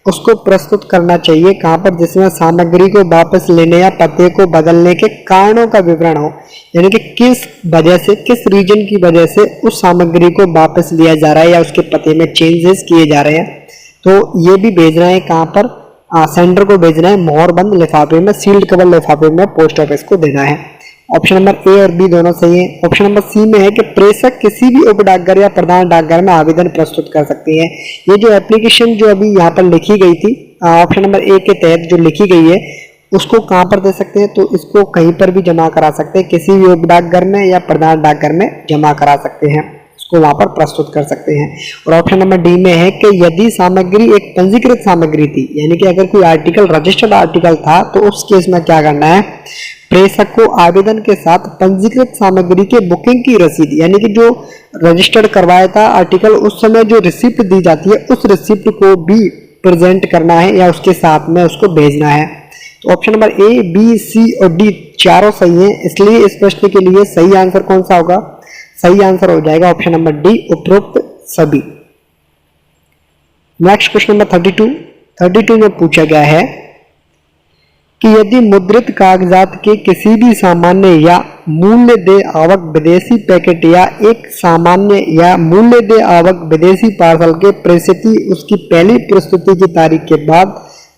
उसको प्रस्तुत करना चाहिए कहाँ पर? जिसमें सामग्री को वापस लेने या पते को बदलने के कारणों का विवरण हो, यानी कि किस वजह से, किस रीजन की वजह से उस सामग्री को वापस लिया जा रहा है या उसके पते में चेंजेस किए जा रहे हैं। तो ये भी भेजना है कहाँ पर? सेंडर को भेजना है मोहर बंद लिफाफे में, सील्ड कवर लिफाफे में पोस्ट ऑफिस को देना है। ऑप्शन नंबर ए और बी दोनों सही है। ऑप्शन नंबर सी में है कि प्रेषक किसी भी उप डाकघर या प्रधान डाकघर में आवेदन प्रस्तुत कर सकती है। ये जो एप्लीकेशन जो अभी यहाँ पर लिखी गई थी ऑप्शन नंबर ए के तहत जो लिखी गई है, उसको कहाँ पर दे सकते हैं? तो इसको कहीं पर भी जमा करा सकते हैं, किसी भी उप डाकघर में या प्रधान डाकघर में जमा करा सकते हैं, उसको वहां पर प्रस्तुत कर सकते हैं। और ऑप्शन नंबर डी में है कि यदि सामग्री एक पंजीकृत सामग्री थी, यानी कि अगर कोई आर्टिकल रजिस्टर्ड आर्टिकल था, तो उस केस में क्या करना है? प्रेषक को आवेदन के साथ पंजीकृत सामग्री के बुकिंग की रसीद, यानी कि जो रजिस्टर्ड करवाया था आर्टिकल उस समय जो रिसिप्ट दी जाती है उस रिसिप्ट को भी प्रेजेंट करना है या उसके साथ में उसको भेजना है। तो ऑप्शन नंबर ए, बी, सी और डी चारों सही हैं, इसलिए इस प्रश्न के लिए सही आंसर कौन सा होगा? सही आंसर हो जाएगा ऑप्शन नंबर डी, उपरोक्त सभी। नेक्स्ट क्वेश्चन नंबर 32 में पूछा गया है कि यदि मुद्रित कागजात के किसी भी सामान्य या मूल्य दे आवक विदेशी पैकेट या एक सामान्य या मूल्य दे आवक विदेशी पार्सल के प्रेषिती उसकी पहली प्रस्तुति की तारीख के बाद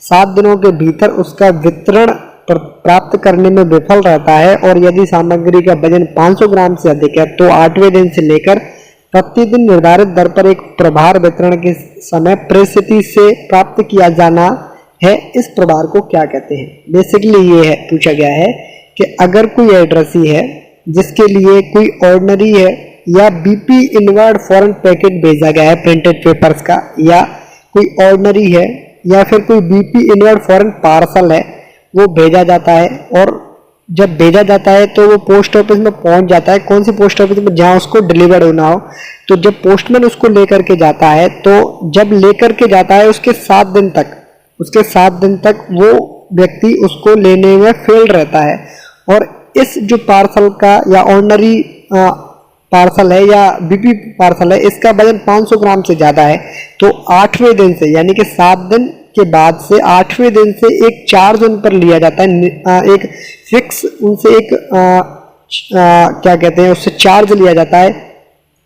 7 दिनों के भीतर उसका वितरण प्राप्त करने में विफल रहता है और यदि सामग्री का वजन 500 ग्राम से अधिक है तो 8वें दिन से लेकर प्रतिदिन निर्धारित दर पर एक प्रभार वितरण के समय प्रेषिती से प्राप्त किया जाना है, इस प्रभार को क्या कहते हैं? बेसिकली ये है पूछा गया है कि अगर कोई एड्रेस ही है जिसके लिए कोई ऑर्डिनरी है या बीपी इनवर्ड फॉरेन पैकेट भेजा गया है प्रिंटेड पेपर्स का, या कोई ऑर्डिनरी है या फिर कोई बीपी इनवर्ड फॉरेन पार्सल है, वो भेजा जाता है और जब भेजा जाता है तो वो पोस्ट ऑफिस में पहुंच जाता है। कौन सी पोस्ट ऑफिस में? जहां उसको डिलीवर्ड होना हो। तो जब पोस्टमैन उसको लेकर के जाता है तो जब लेकर के जाता है उसके 7 दिन तक वो व्यक्ति उसको लेने में फेल रहता है और इस जो पार्सल का या ऑर्डिनरी पार्सल है या बीपी पार्सल है इसका वजन 500 ग्राम से ज्यादा है तो 8वें दिन से, यानी कि 7 दिन के बाद से 8वें दिन से एक चार्ज उन पर लिया जाता है, एक फिक्स उनसे एक क्या कहते हैं उससे चार्ज लिया जाता है,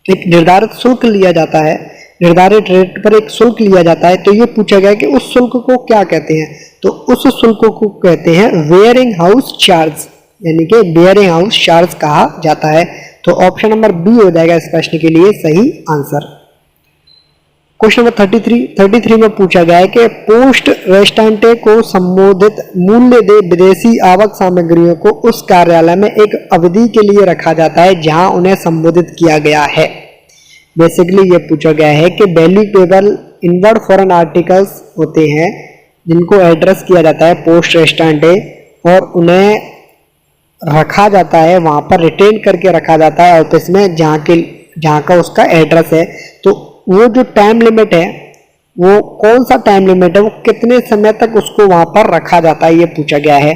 एक निर्धारित शुल्क लिया जाता है, निर्धारित रेट पर एक शुल्क लिया जाता है। तो ये पूछा गया कि उस शुल्क को क्या कहते हैं? तो उस शुल्क को कहते हैं वेयरिंग हाउस चार्ज, यानी कि वेयरिंग हाउस चार्ज कहा जाता है। तो ऑप्शन नंबर बी हो जाएगा इस प्रश्न के लिए सही आंसर। क्वेश्चन नंबर 33 में पूछा गया है कि पोस्ट रेस्टेंटे को संबोधित मूल्य दे विदेशी आवक सामग्रियों को उस कार्यालय में एक अवधि के लिए रखा जाता है जहां उन्हें संबोधित किया गया है। बेसिकली ये पूछा गया है कि वैल्यूएबल इनवर्ड फॉरेन आर्टिकल्स होते हैं जिनको एड्रेस किया जाता है पोस्ट रेस्टेंटे और उन्हें रखा जाता है, वहां पर रिटेन करके रखा जाता है ऑफिस में जहाँ का उसका एड्रेस है। तो वो जो टाइम लिमिट है वो कौन सा टाइम लिमिट है, वो कितने समय तक उसको वहां पर रखा जाता है, ये पूछा गया है।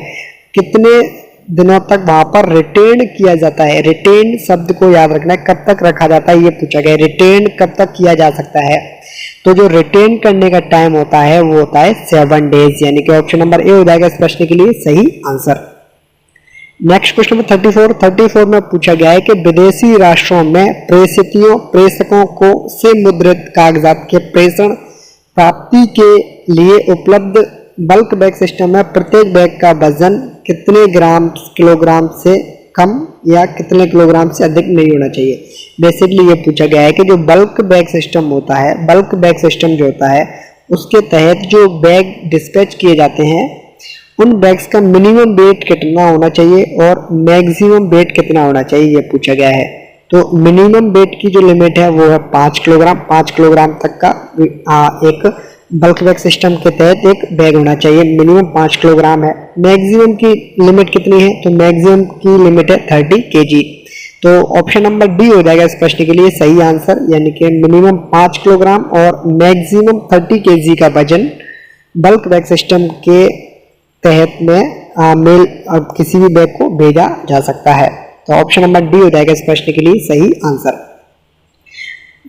कितने दिनों तक वहां पर रिटेन किया जाता है, रिटेन शब्द को याद रखना है, कब तक रखा जाता है ये पूछा गया है। रिटेन कब तक किया जा सकता है? तो जो रिटेन करने का टाइम होता है वो होता है 7 डेज, यानी कि ऑप्शन नंबर ए हो जाएगा इस प्रश्न के लिए सही आंसर। नेक्स्ट क्वेश्चन नंबर 34 में पूछा गया है कि विदेशी राष्ट्रों में प्रेषकों को से मुद्रित कागजात के प्रेषण प्राप्ति के लिए उपलब्ध बल्क बैग सिस्टम में प्रत्येक बैग का वजन कितने किलोग्राम से कम या कितने किलोग्राम से अधिक नहीं होना चाहिए। बेसिकली ये पूछा गया है कि जो बल्क बैग सिस्टम होता है, बल्क बैग सिस्टम जो होता है उसके तहत जो बैग डिस्पैच किए जाते हैं उन बैग्स का मिनिमम वेट कितना होना चाहिए और मैक्सिमम वेट कितना होना चाहिए, ये पूछा गया है। तो मिनिमम वेट की जो लिमिट है वो है 5 किलोग्राम तक का एक बल्क बैग सिस्टम के तहत एक बैग होना चाहिए, मिनिमम 5 किलोग्राम है। मैक्सिमम की लिमिट कितनी है? तो मैक्सिमम की लिमिट है 30 kg। तो ऑप्शन नंबर डी हो जाएगा इस प्रश्न के लिए सही आंसर, यानी कि मिनिमम 5 किलोग्राम और मैक्सिमम 30 kg का वजन बल्क बैग सिस्टम के तहत में किसी भी बैग को भेजा जा सकता है। तो ऑप्शन नंबर डी हो जाएगा इस प्रश्न के लिए सही आंसर।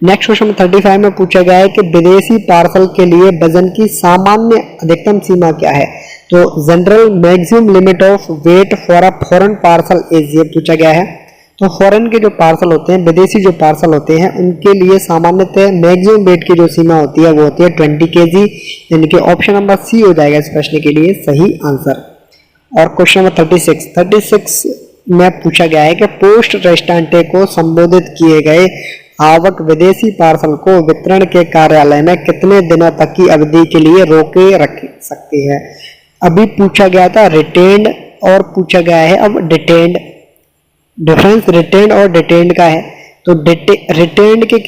नेक्स्ट क्वेश्चन 35 में पूछा गया है कि विदेशी पार्सल के लिए वजन की सामान्य अधिकतम सीमा क्या है? तो general maximum limit of weight for a foreign parcel is, ये पूछा गया है। तो फॉरेन के जो पार्सल होते हैं, विदेशी जो पार्सल होते हैं, उनके लिए सामान्यतः मैक्सिमम वेट की जो सीमा होती है वो होती है 20 kg, यानी कि ऑप्शन नंबर सी हो जाएगा इस प्रश्न के लिए सही आंसर। और क्वेश्चन नंबर 36 में पूछा गया है कि पोस्ट रेस्टेंटे को संबोधित किए गए आवक विदेशी पार्सल को वितरण के कार्यालय में कितने दिनों तक की अवधि के लिए रोके रख सकते हैं? अभी पूछा गया था रिटेन्ड और पूछा गया है अब डिटेन्ड। डिफरेंस रिटेन्ड और डिटेन्ड का है। तो रिटेन्ड के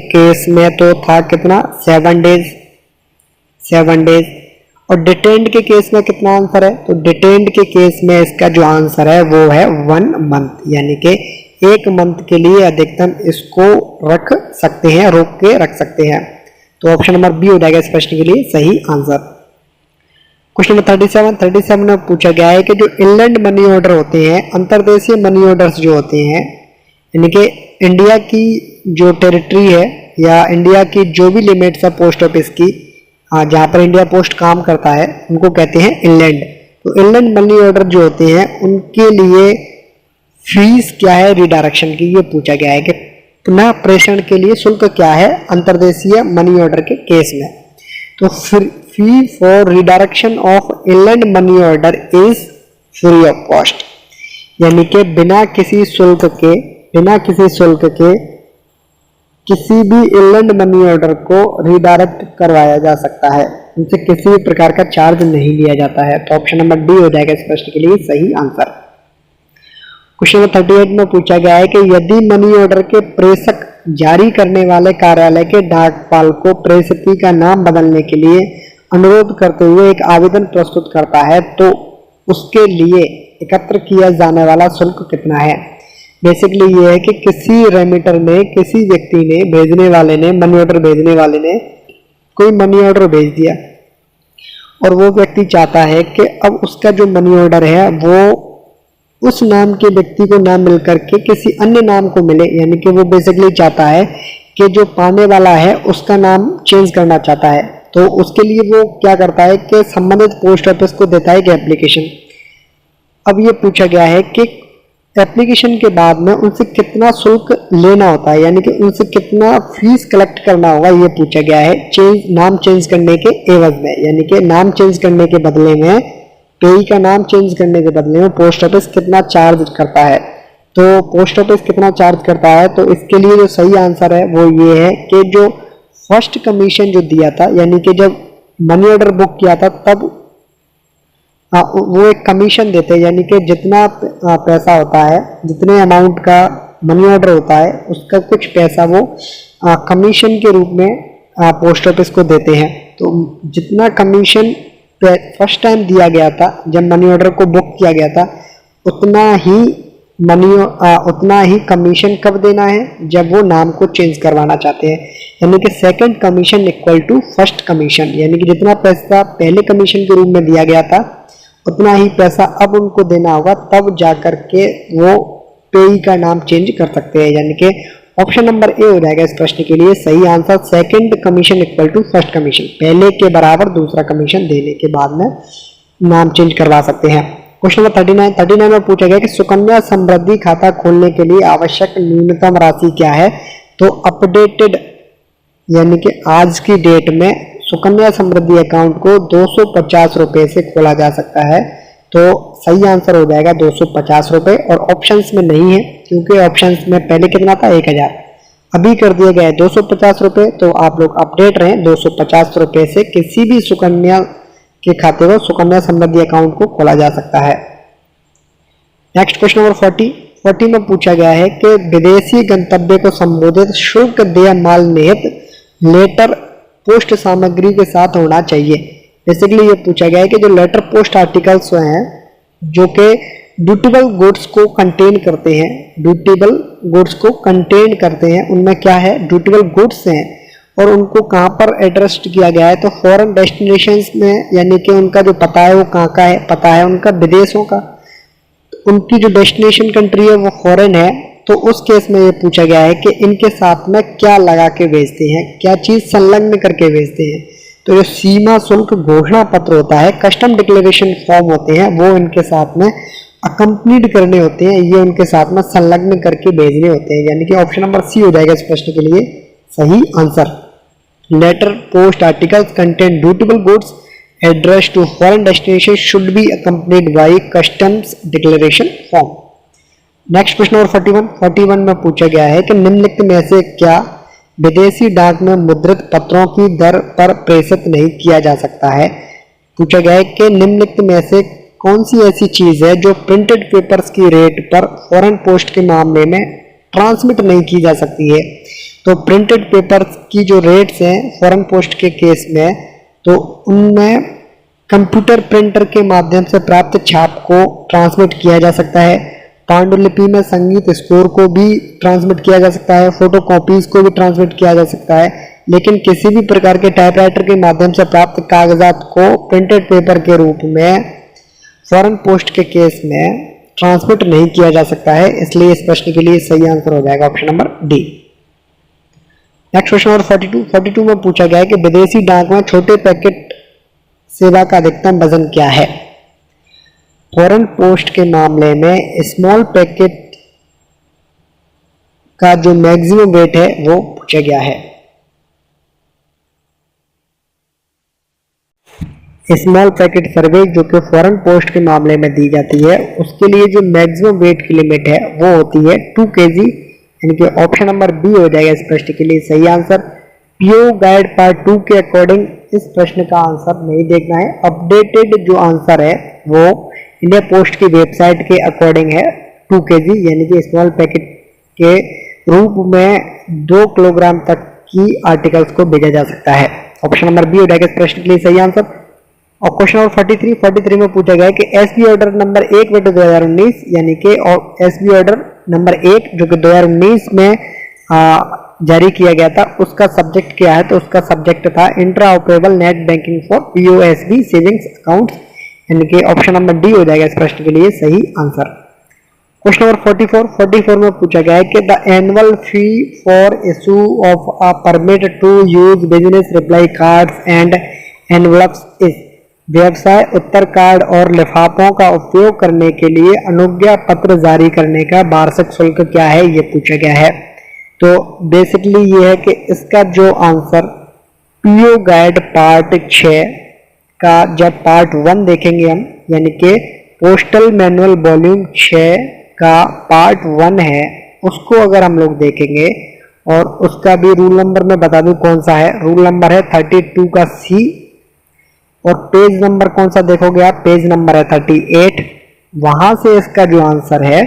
केस में तो था कितना 7 डेज और डिटेन्ड के केस में कितना आंसर है? तो डिटेन्ड के केस में इसका जो आंसर है वो है 1 मंथ, यानी कि 1 मंथ के लिए अधिकतम इसको रख सकते हैं, रोक के रख सकते हैं। तो ऑप्शन नंबर बी हो जाएगा इस प्रश्न के लिए सही आंसर। क्वेश्चन नंबर 37 में पूछा गया है कि जो इनलैंड मनी ऑर्डर होते हैं, अंतर्देशीय मनी ऑर्डर्स जो होते हैं, यानी कि इंडिया की जो टेरिटरी है या इंडिया की जो भी लिमिट्स है पोस्ट ऑफिस की, जहाँ पर इंडिया पोस्ट काम करता है, उनको कहते हैं इनलैंड। तो इनलैंड मनी ऑर्डर जो होते हैं उनके लिए फीस क्या है रिडायरेक्शन की, ये पूछा गया है कि पुनः प्रेषण के लिए शुल्क क्या है अंतर्देशीय मनी ऑर्डर के केस में। तो fee for redirection of inland money order is free of cost, यानी कि बिना किसी शुल्क के किसी भी इनलैंड मनी ऑर्डर को रिडायरेक्ट करवाया जा सकता है, उनसे किसी भी प्रकार का चार्ज नहीं लिया जाता है। तो ऑप्शन नंबर डी हो जाएगा इस प्रश्न के लिए सही आंसर। क्वेश्चन नंबर 38 में पूछा गया है कि यदि मनी ऑर्डर के प्रेषक जारी करने वाले कार्यालय के डाकपाल को प्रेषित का नाम बदलने के लिए अनुरोध करते हुए एक आवेदन प्रस्तुत करता है, तो उसके लिए एकत्र किया जाने वाला शुल्क कितना है? बेसिकली ये है कि किसी रेमिटर ने, किसी व्यक्ति ने, भेजने वाले ने, मनी ऑर्डर भेजने वाले ने कोई मनी ऑर्डर भेज दिया और वो व्यक्ति चाहता है कि अब उसका जो मनी ऑर्डर है वो उस नाम के व्यक्ति को ना मिल करके किसी अन्य नाम को मिले, यानी कि वो बेसिकली चाहता है कि जो पाने वाला है उसका नाम चेंज करना चाहता है। तो उसके लिए वो क्या करता है कि संबंधित पोस्ट ऑफिस को देता है कि एप्लीकेशन। अब ये पूछा गया है कि एप्लीकेशन के बाद में उनसे कितना शुल्क लेना होता है, यानी कि उनसे कितना फीस कलेक्ट करना होगा, ये पूछा गया है नाम चेंज करने के एवज में, यानी कि नाम चेंज करने के बदले में, पेई का नाम चेंज करने के बदले में पोस्ट ऑफिस कितना चार्ज करता है। तो पोस्ट ऑफिस कितना चार्ज करता है, तो इसके लिए जो सही आंसर है वो ये है कि जो फर्स्ट कमीशन जो दिया था, यानी कि जब मनी ऑर्डर बुक किया था तब वो एक कमीशन देते हैं, यानी कि जितना पैसा होता है, जितने अमाउंट का मनी ऑर्डर होता है उसका कुछ पैसा वो कमीशन के रूप में पोस्ट ऑफिस को देते हैं। तो जितना कमीशन फर्स्ट टाइम दिया गया था जब मनी ऑर्डर को बुक किया गया था, उतना ही कमीशन कब देना है? जब वो नाम को चेंज करवाना चाहते हैं, यानी कि second commission equal to first commission, यानी कि जितना पैसा पहले कमीशन के रूप में दिया गया था उतना ही पैसा अब उनको देना होगा, तब जाकर के वो पेई का नाम चेंज कर सकते हैं, यानी कि ऑप्शन नंबर ए हो जाएगा इस प्रश्न के लिए सही answer. Second commission equal to first commission, पहले के बराबर दूसरा कमीशन देने के बाद में नाम चेंज करवा सकते हैं। क्वेश्चन नंबर 39 में पूछा गया कि सुकन्या समृद्धि खाता खोलने के लिए आवश्यक न्यूनतम राशि क्या है? तो अपडेटेड, यानी कि आज की डेट में सुकन्या समृद्धि अकाउंट को 250 रुपए से खोला जा सकता है। तो सही आंसर हो जाएगा 250 रुपए, और ऑप्शंस में नहीं है क्योंकि ऑप्शंस में पहले कितना था 1000, अभी कर दिया गया है 250 रुपए। तो आप लोग अपडेट रहें, 250 रुपए से किसी भी सुकन्या के खाते को, सुकन्या समृद्धि अकाउंट को खोला जा सकता है। नेक्स्ट क्वेश्चन नंबर 40 में पूछा गया है कि विदेशी गंतव्य को संबोधित शुल्क देय माल निहित लेटर पोस्ट सामग्री के साथ होना चाहिए। बेसिकली ये पूछा गया है कि जो लेटर पोस्ट आर्टिकल्स हैं जो कि ड्यूटेबल गुड्स को कंटेन करते हैं, उनमें क्या है, ड्यूटेबल गुड्स हैं और उनको कहाँ पर एड्रेस किया गया है? तो फॉरेन डेस्टिनेशंस में, यानी कि उनका जो पता है वो कहाँ का है? पता है उनका विदेशों का, उनकी जो डेस्टिनेशन कंट्री है वो फॉरेन है। तो उस केस में ये पूछा गया है कि इनके साथ में क्या लगा के भेजते हैं, क्या चीज संलग्न करके भेजते हैं? तो जो सीमा शुल्क घोषणा पत्र होता है, कस्टम डिक्लेरेशन फॉर्म होते हैं, वो इनके साथ में अकम्पनीड करने होते हैं, ये उनके साथ में संलग्न करके भेजने होते हैं, यानी कि ऑप्शन नंबर सी हो जाएगा इस प्रश्न के लिए सही answer. Letter post articles contain dutiable goods address to foreign destination should be accompanied by customs declaration form. Next question number 41 में पूछा गया है कि निम्नलिखित में से क्या विदेशी डाक में मुद्रित पत्रों की दर पर प्रेषित नहीं किया जा सकता है? पूछा गया है कि निम्नलिखित में से कौन सी ऐसी चीज है जो प्रिंटेड पेपर्स की रेट पर फॉरेन पोस्ट के मामले में ट्रांसमिट नहीं की जा सकती है? तो प्रिंटेड पेपर्स की जो रेट्स हैं फॉरेन पोस्ट के केस में, तो उनमें कंप्यूटर प्रिंटर के माध्यम से प्राप्त छाप को ट्रांसमिट किया जा सकता है। पांडुलिपि में संगीत स्कोर को भी ट्रांसमिट किया जा सकता है। फोटोकॉपीज को भी ट्रांसमिट किया जा सकता है, लेकिन किसी भी प्रकार के टाइपराइटर के माध्यम से प्राप्त कागजात को प्रिंटेड पेपर के रूप में फॉरेन पोस्ट के केस में ट्रांसमिट नहीं किया जा सकता है। इसलिए इस प्रश्न के लिए सही आंसर हो जाएगा option number D. Next question number 42 में पूछा गया है कि विदेशी डाक में छोटे पैकेट सेवा का अधिकतम वजन क्या है। फॉरेन पोस्ट के मामले में स्मॉल पैकेट का जो मैक्सिमम वेट है वो पूछा गया है। स्मॉल पैकेट सर्वे जो कि फॉरेन पोस्ट के मामले में दी जाती है, उसके लिए जो मैक्सिमम वेट की लिमिट है वो होती है 2 kg, यानी कि ऑप्शन नंबर बी हो जाएगा इस प्रश्न के लिए सही आंसर। पीओ गाइड पार्ट 2 के अकॉर्डिंग इस प्रश्न का आंसर नहीं देखना है। अपडेटेड जो आंसर है वो इंडिया पोस्ट की वेबसाइट के अकॉर्डिंग है 2 kg, यानी कि स्मॉल पैकेट के रूप में 2 किलोग्राम तक की आर्टिकल्स को भेजा जा सकता है। ऑप्शन नंबर बी हो जाएगा इस प्रश्न के लिए सही आंसर। और क्वेश्चन नंबर 43 में पूछा गया है कि एसबी ऑर्डर नंबर 1/2019, यानी कि एसबी ऑर्डर नंबर 1 जो कि 2019 में जारी किया गया था, उसका सब्जेक्ट क्या है। तो उसका सब्जेक्ट था intra operable net banking for POSB savings accounts, यानी कि ऑप्शन नंबर डी हो जाएगा इस प्रश्न के लिए सही आंसर। क्वेश्चन नंबर 44 में पूछा गया है कि the annual fee for issue of a permit to use business reply cards and envelopes is. व्यवसाय उत्तर कार्ड और लिफाफों का उपयोग करने के लिए अनुज्ञा पत्र जारी करने का वार्षिक शुल्क क्या है, ये पूछा गया है। तो बेसिकली ये है कि इसका जो आंसर पीओ गाइड पार्ट 6 का जब पार्ट 1 देखेंगे हम, यानी कि पोस्टल मैनुअल वॉल्यूम 6 का पार्ट 1 है, उसको अगर हम लोग देखेंगे और उसका भी रूल नंबर में बता दूं कौन सा है। रूल नंबर है 32 का सी, और पेज नंबर कौन सा देखोगे आप, पेज नंबर है 38। वहां से इसका जो आंसर है,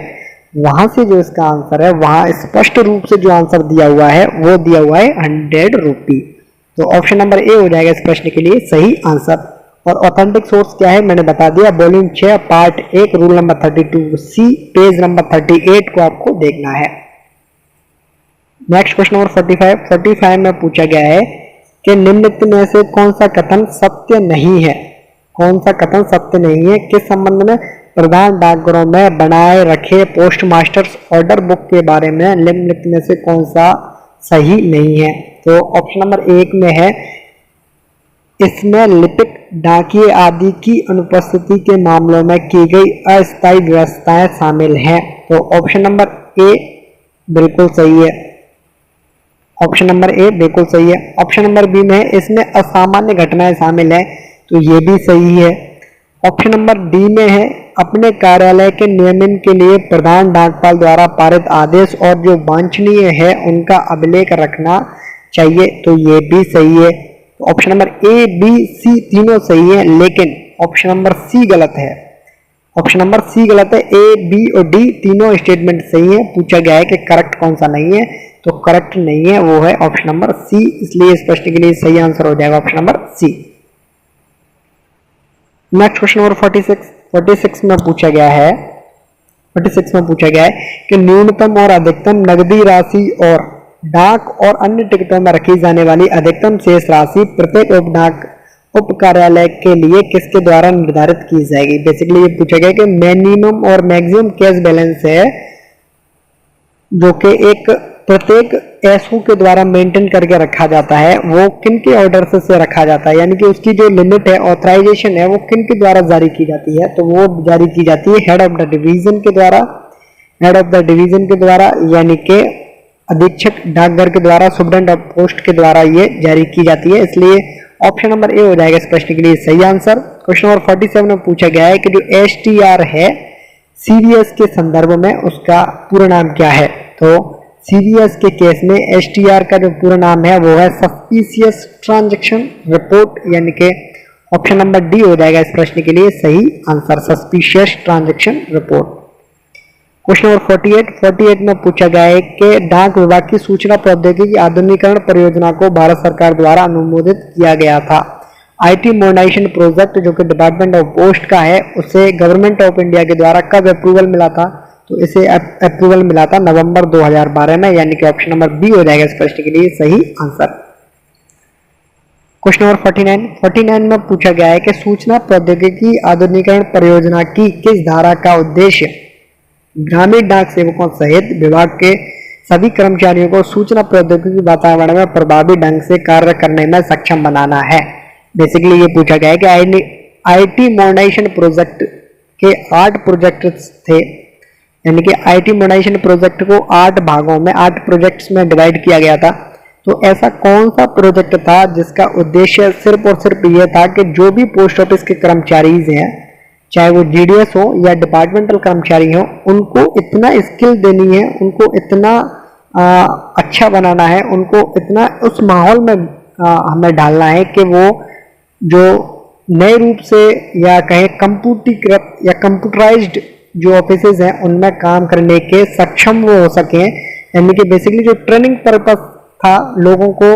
वहां से जो इसका आंसर है, वहां स्पष्ट रूप से जो आंसर दिया हुआ है वो दिया हुआ है 100 रुपी। तो ऑप्शन नंबर ए हो जाएगा इस प्रश्न के लिए सही आंसर। और ऑथेंटिक सोर्स क्या है मैंने बता दिया, वॉल्यूम 6 पार्ट 1 रूल नंबर 32 सी पेज नंबर 38 को आपको देखना है। नेक्स्ट क्वेश्चन नंबर 45 में पूछा गया है कि निम्नलिखित में से कौन सा कथन सत्य नहीं है। कौन सा कथन सत्य नहीं है, किस संबंध में। प्रधान डाकघरों में बनाए रखे पोस्ट मास्टर्स ऑर्डर बुक के बारे में निम्नलिखित में से कौन सा सही नहीं है। तो ऑप्शन नंबर 1 में है इसमें लिपिक डाकिये आदि की अनुपस्थिति के मामलों में की गई अस्थायी व्यवस्थाएं शामिल हैं। तो ऑप्शन नंबर ए बिल्कुल सही है। ऑप्शन नंबर ए बिल्कुल सही है। ऑप्शन नंबर बी में है इसमें असामान्य घटनाएं शामिल है, तो ये भी सही है। ऑप्शन नंबर डी में है अपने कार्यालय के नियमन के लिए प्रधान डाकपाल द्वारा पारित आदेश और जो वांछनीय है उनका अभिलेख रखना चाहिए, तो ये भी सही है। Option number A B C तीनों सही है, लेकिन ऑप्शन नंबर सी गलत है। ऑप्शन नंबर सी गलत है। ए बी और डी तीनों स्टेटमेंट सही है। पूछा गया है कि करेक्ट कौन सा नहीं है, तो करेक्ट नहीं है वो है ऑप्शन नंबर सी। इसलिए इस प्रश्न के लिए सही आंसर हो जाएगा option number C. Next question number 46 में पूछा गया है 46 में पूछा गया है कि न्यूनतम और अधिकतम नकदी राशि और डाक और अन्य टिकटों में रखी जाने वाली अधिकतम शेष राशि प्रत्येक उप कार्यालय के लिए किसके द्वारा निर्धारित की जाएगी। बेसिकली ये पूछा गया कि मिनिमम और मैक्सिमम कैश बैलेंस है जो कि एक प्रत्येक एसओ के द्वारा मेंटेन करके रखा जाता है, वो किन के ऑर्डर से रखा जाता है, यानी कि उसकी जो लिमिट है, ऑथराइजेशन है, वो किन के द्वारा जारी की जाती है। तो वो जारी की जाती है हेड ऑफ द डिवीजन के द्वारा, हेड ऑफ द डिवीजन के द्वारा, यानी कि अधीक्षक डाकघर के द्वारा, सुप्रीडेंट ऑफ पोस्ट के द्वारा ये जारी की जाती है। इसलिए ऑप्शन नंबर ए हो जाएगा इस प्रश्न के लिए सही आंसर। क्वेश्चन नंबर 47 में पूछा गया है कि जो एसटीआर है सीवीएस के संदर्भ में उसका पूरा नाम क्या है। तो सीवीएस के केस में एसटीआर का जो पूरा नाम है वो है सस्पिशियस ट्रांजैक्शन रिपोर्ट, यानी कि ऑप्शन नंबर डी हो जाएगा इस प्रश्न के लिए सही answer, suspicious transaction report. Question number 48 में पूछा गया है कि डाक विभाग की सूचना प्रौद्योगिकी आधुनिकीकरण परियोजना को भारत सरकार द्वारा अनुमोदित किया गया था। IT मॉडर्नाइजेशन प्रोजेक्ट जो कि डिपार्टमेंट ऑफ पोस्ट का है, उसे गवर्नमेंट ऑफ इंडिया के द्वारा कब अप्रूवल मिला था? तो इसे अप्रूवल मिला था नवंबर 2012 में, यानी कि ऑप्शन नंबर बी हो जाएगा इस प्रश्न के लिए सही आंसर। क्वेश्चन नंबर 49 में पूछा गया है कि सूचना प्रौद्योगिकी आधुनिकीकरण परियोजना की किस धारा का उद्देश्य ग्रामीण डाक सेवकों सहित विभाग के सभी कर्मचारियों को सूचना प्रौद्योगिकी वातावरण में प्रभावी ढंग से कार्य करने में सक्षम बनाना है। बेसिकली ये पूछा गया है कि IT मॉडर्नाइजेशन प्रोजेक्ट के 8 प्रोजेक्ट्स थे, यानी कि IT मॉडर्नाइजेशन प्रोजेक्ट को 8 भागों में 8 प्रोजेक्ट्स में डिवाइड किया गया था। तो ऐसा कौन सा प्रोजेक्ट था जिसका उद्देश्य सिर्फ और सिर्फ ये था कि जो भी पोस्ट ऑफिस के कर्मचारीज हैं, चाहे वो GDS हो या डिपार्टमेंटल कर्मचारी हो, उनको इतना स्किल देनी है, उनको इतना अच्छा बनाना है, उनको इतना उस माहौल में हमें डालना है कि वो जो नए रूप से या कहें कंप्यूटरीकृत या कंप्यूटराइज्ड जो ऑफिसेज हैं उनमें काम करने के सक्षम वो हो सकें। यानी कि बेसिकली जो ट्रेनिंग पर्पस था, लोगों को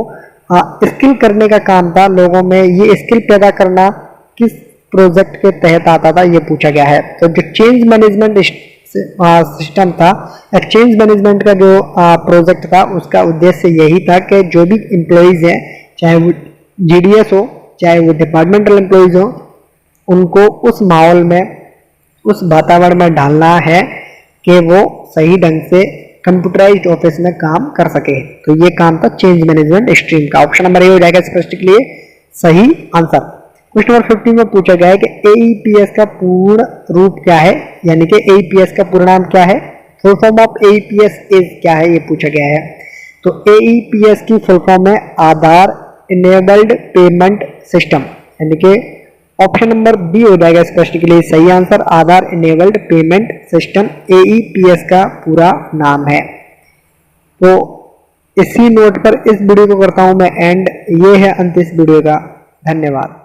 स्किल करने का काम था, लोगों में ये स्किल पैदा करना किस प्रोजेक्ट के तहत आता था, ये पूछा गया है। तो जो चेंज मैनेजमेंट सिस्टम था, चेंज मैनेजमेंट का जो प्रोजेक्ट था, उसका उद्देश्य यही था कि जो भी एम्प्लॉइज हैं, चाहे वो GDS हो चाहे वो डिपार्टमेंटल एम्प्लॉइज हो, उनको उस माहौल में, उस वातावरण में डालना है कि वो सही ढंग से कंप्यूटराइज्ड ऑफिस में काम कर सके। तो ये काम था चेंज मैनेजमेंट स्ट्रीम का। ऑप्शन नंबर ए हो जाएगा इस प्रश्न के लिए सही आंसर। क्वेश्चन नंबर 50 में पूछा गया है कि AEPS का पूर्ण रूप क्या है, यानी कि AEPS का पूर्ण नाम क्या है, full form of AEPS is क्या है, ये पूछा गया है। तो AEPS की फुल फॉर्म है आधार इनेबल्ड पेमेंट सिस्टम, यानी कि ऑप्शन नंबर बी हो जाएगा इस प्रश्न के लिए सही आंसर। आधार इनेबल्ड पेमेंट सिस्टम AEPS का पूरा नाम है। तो इसी नोट पर इस वीडियो को करता हूं मैं एंड। ये है अंत इस वीडियो का। धन्यवाद।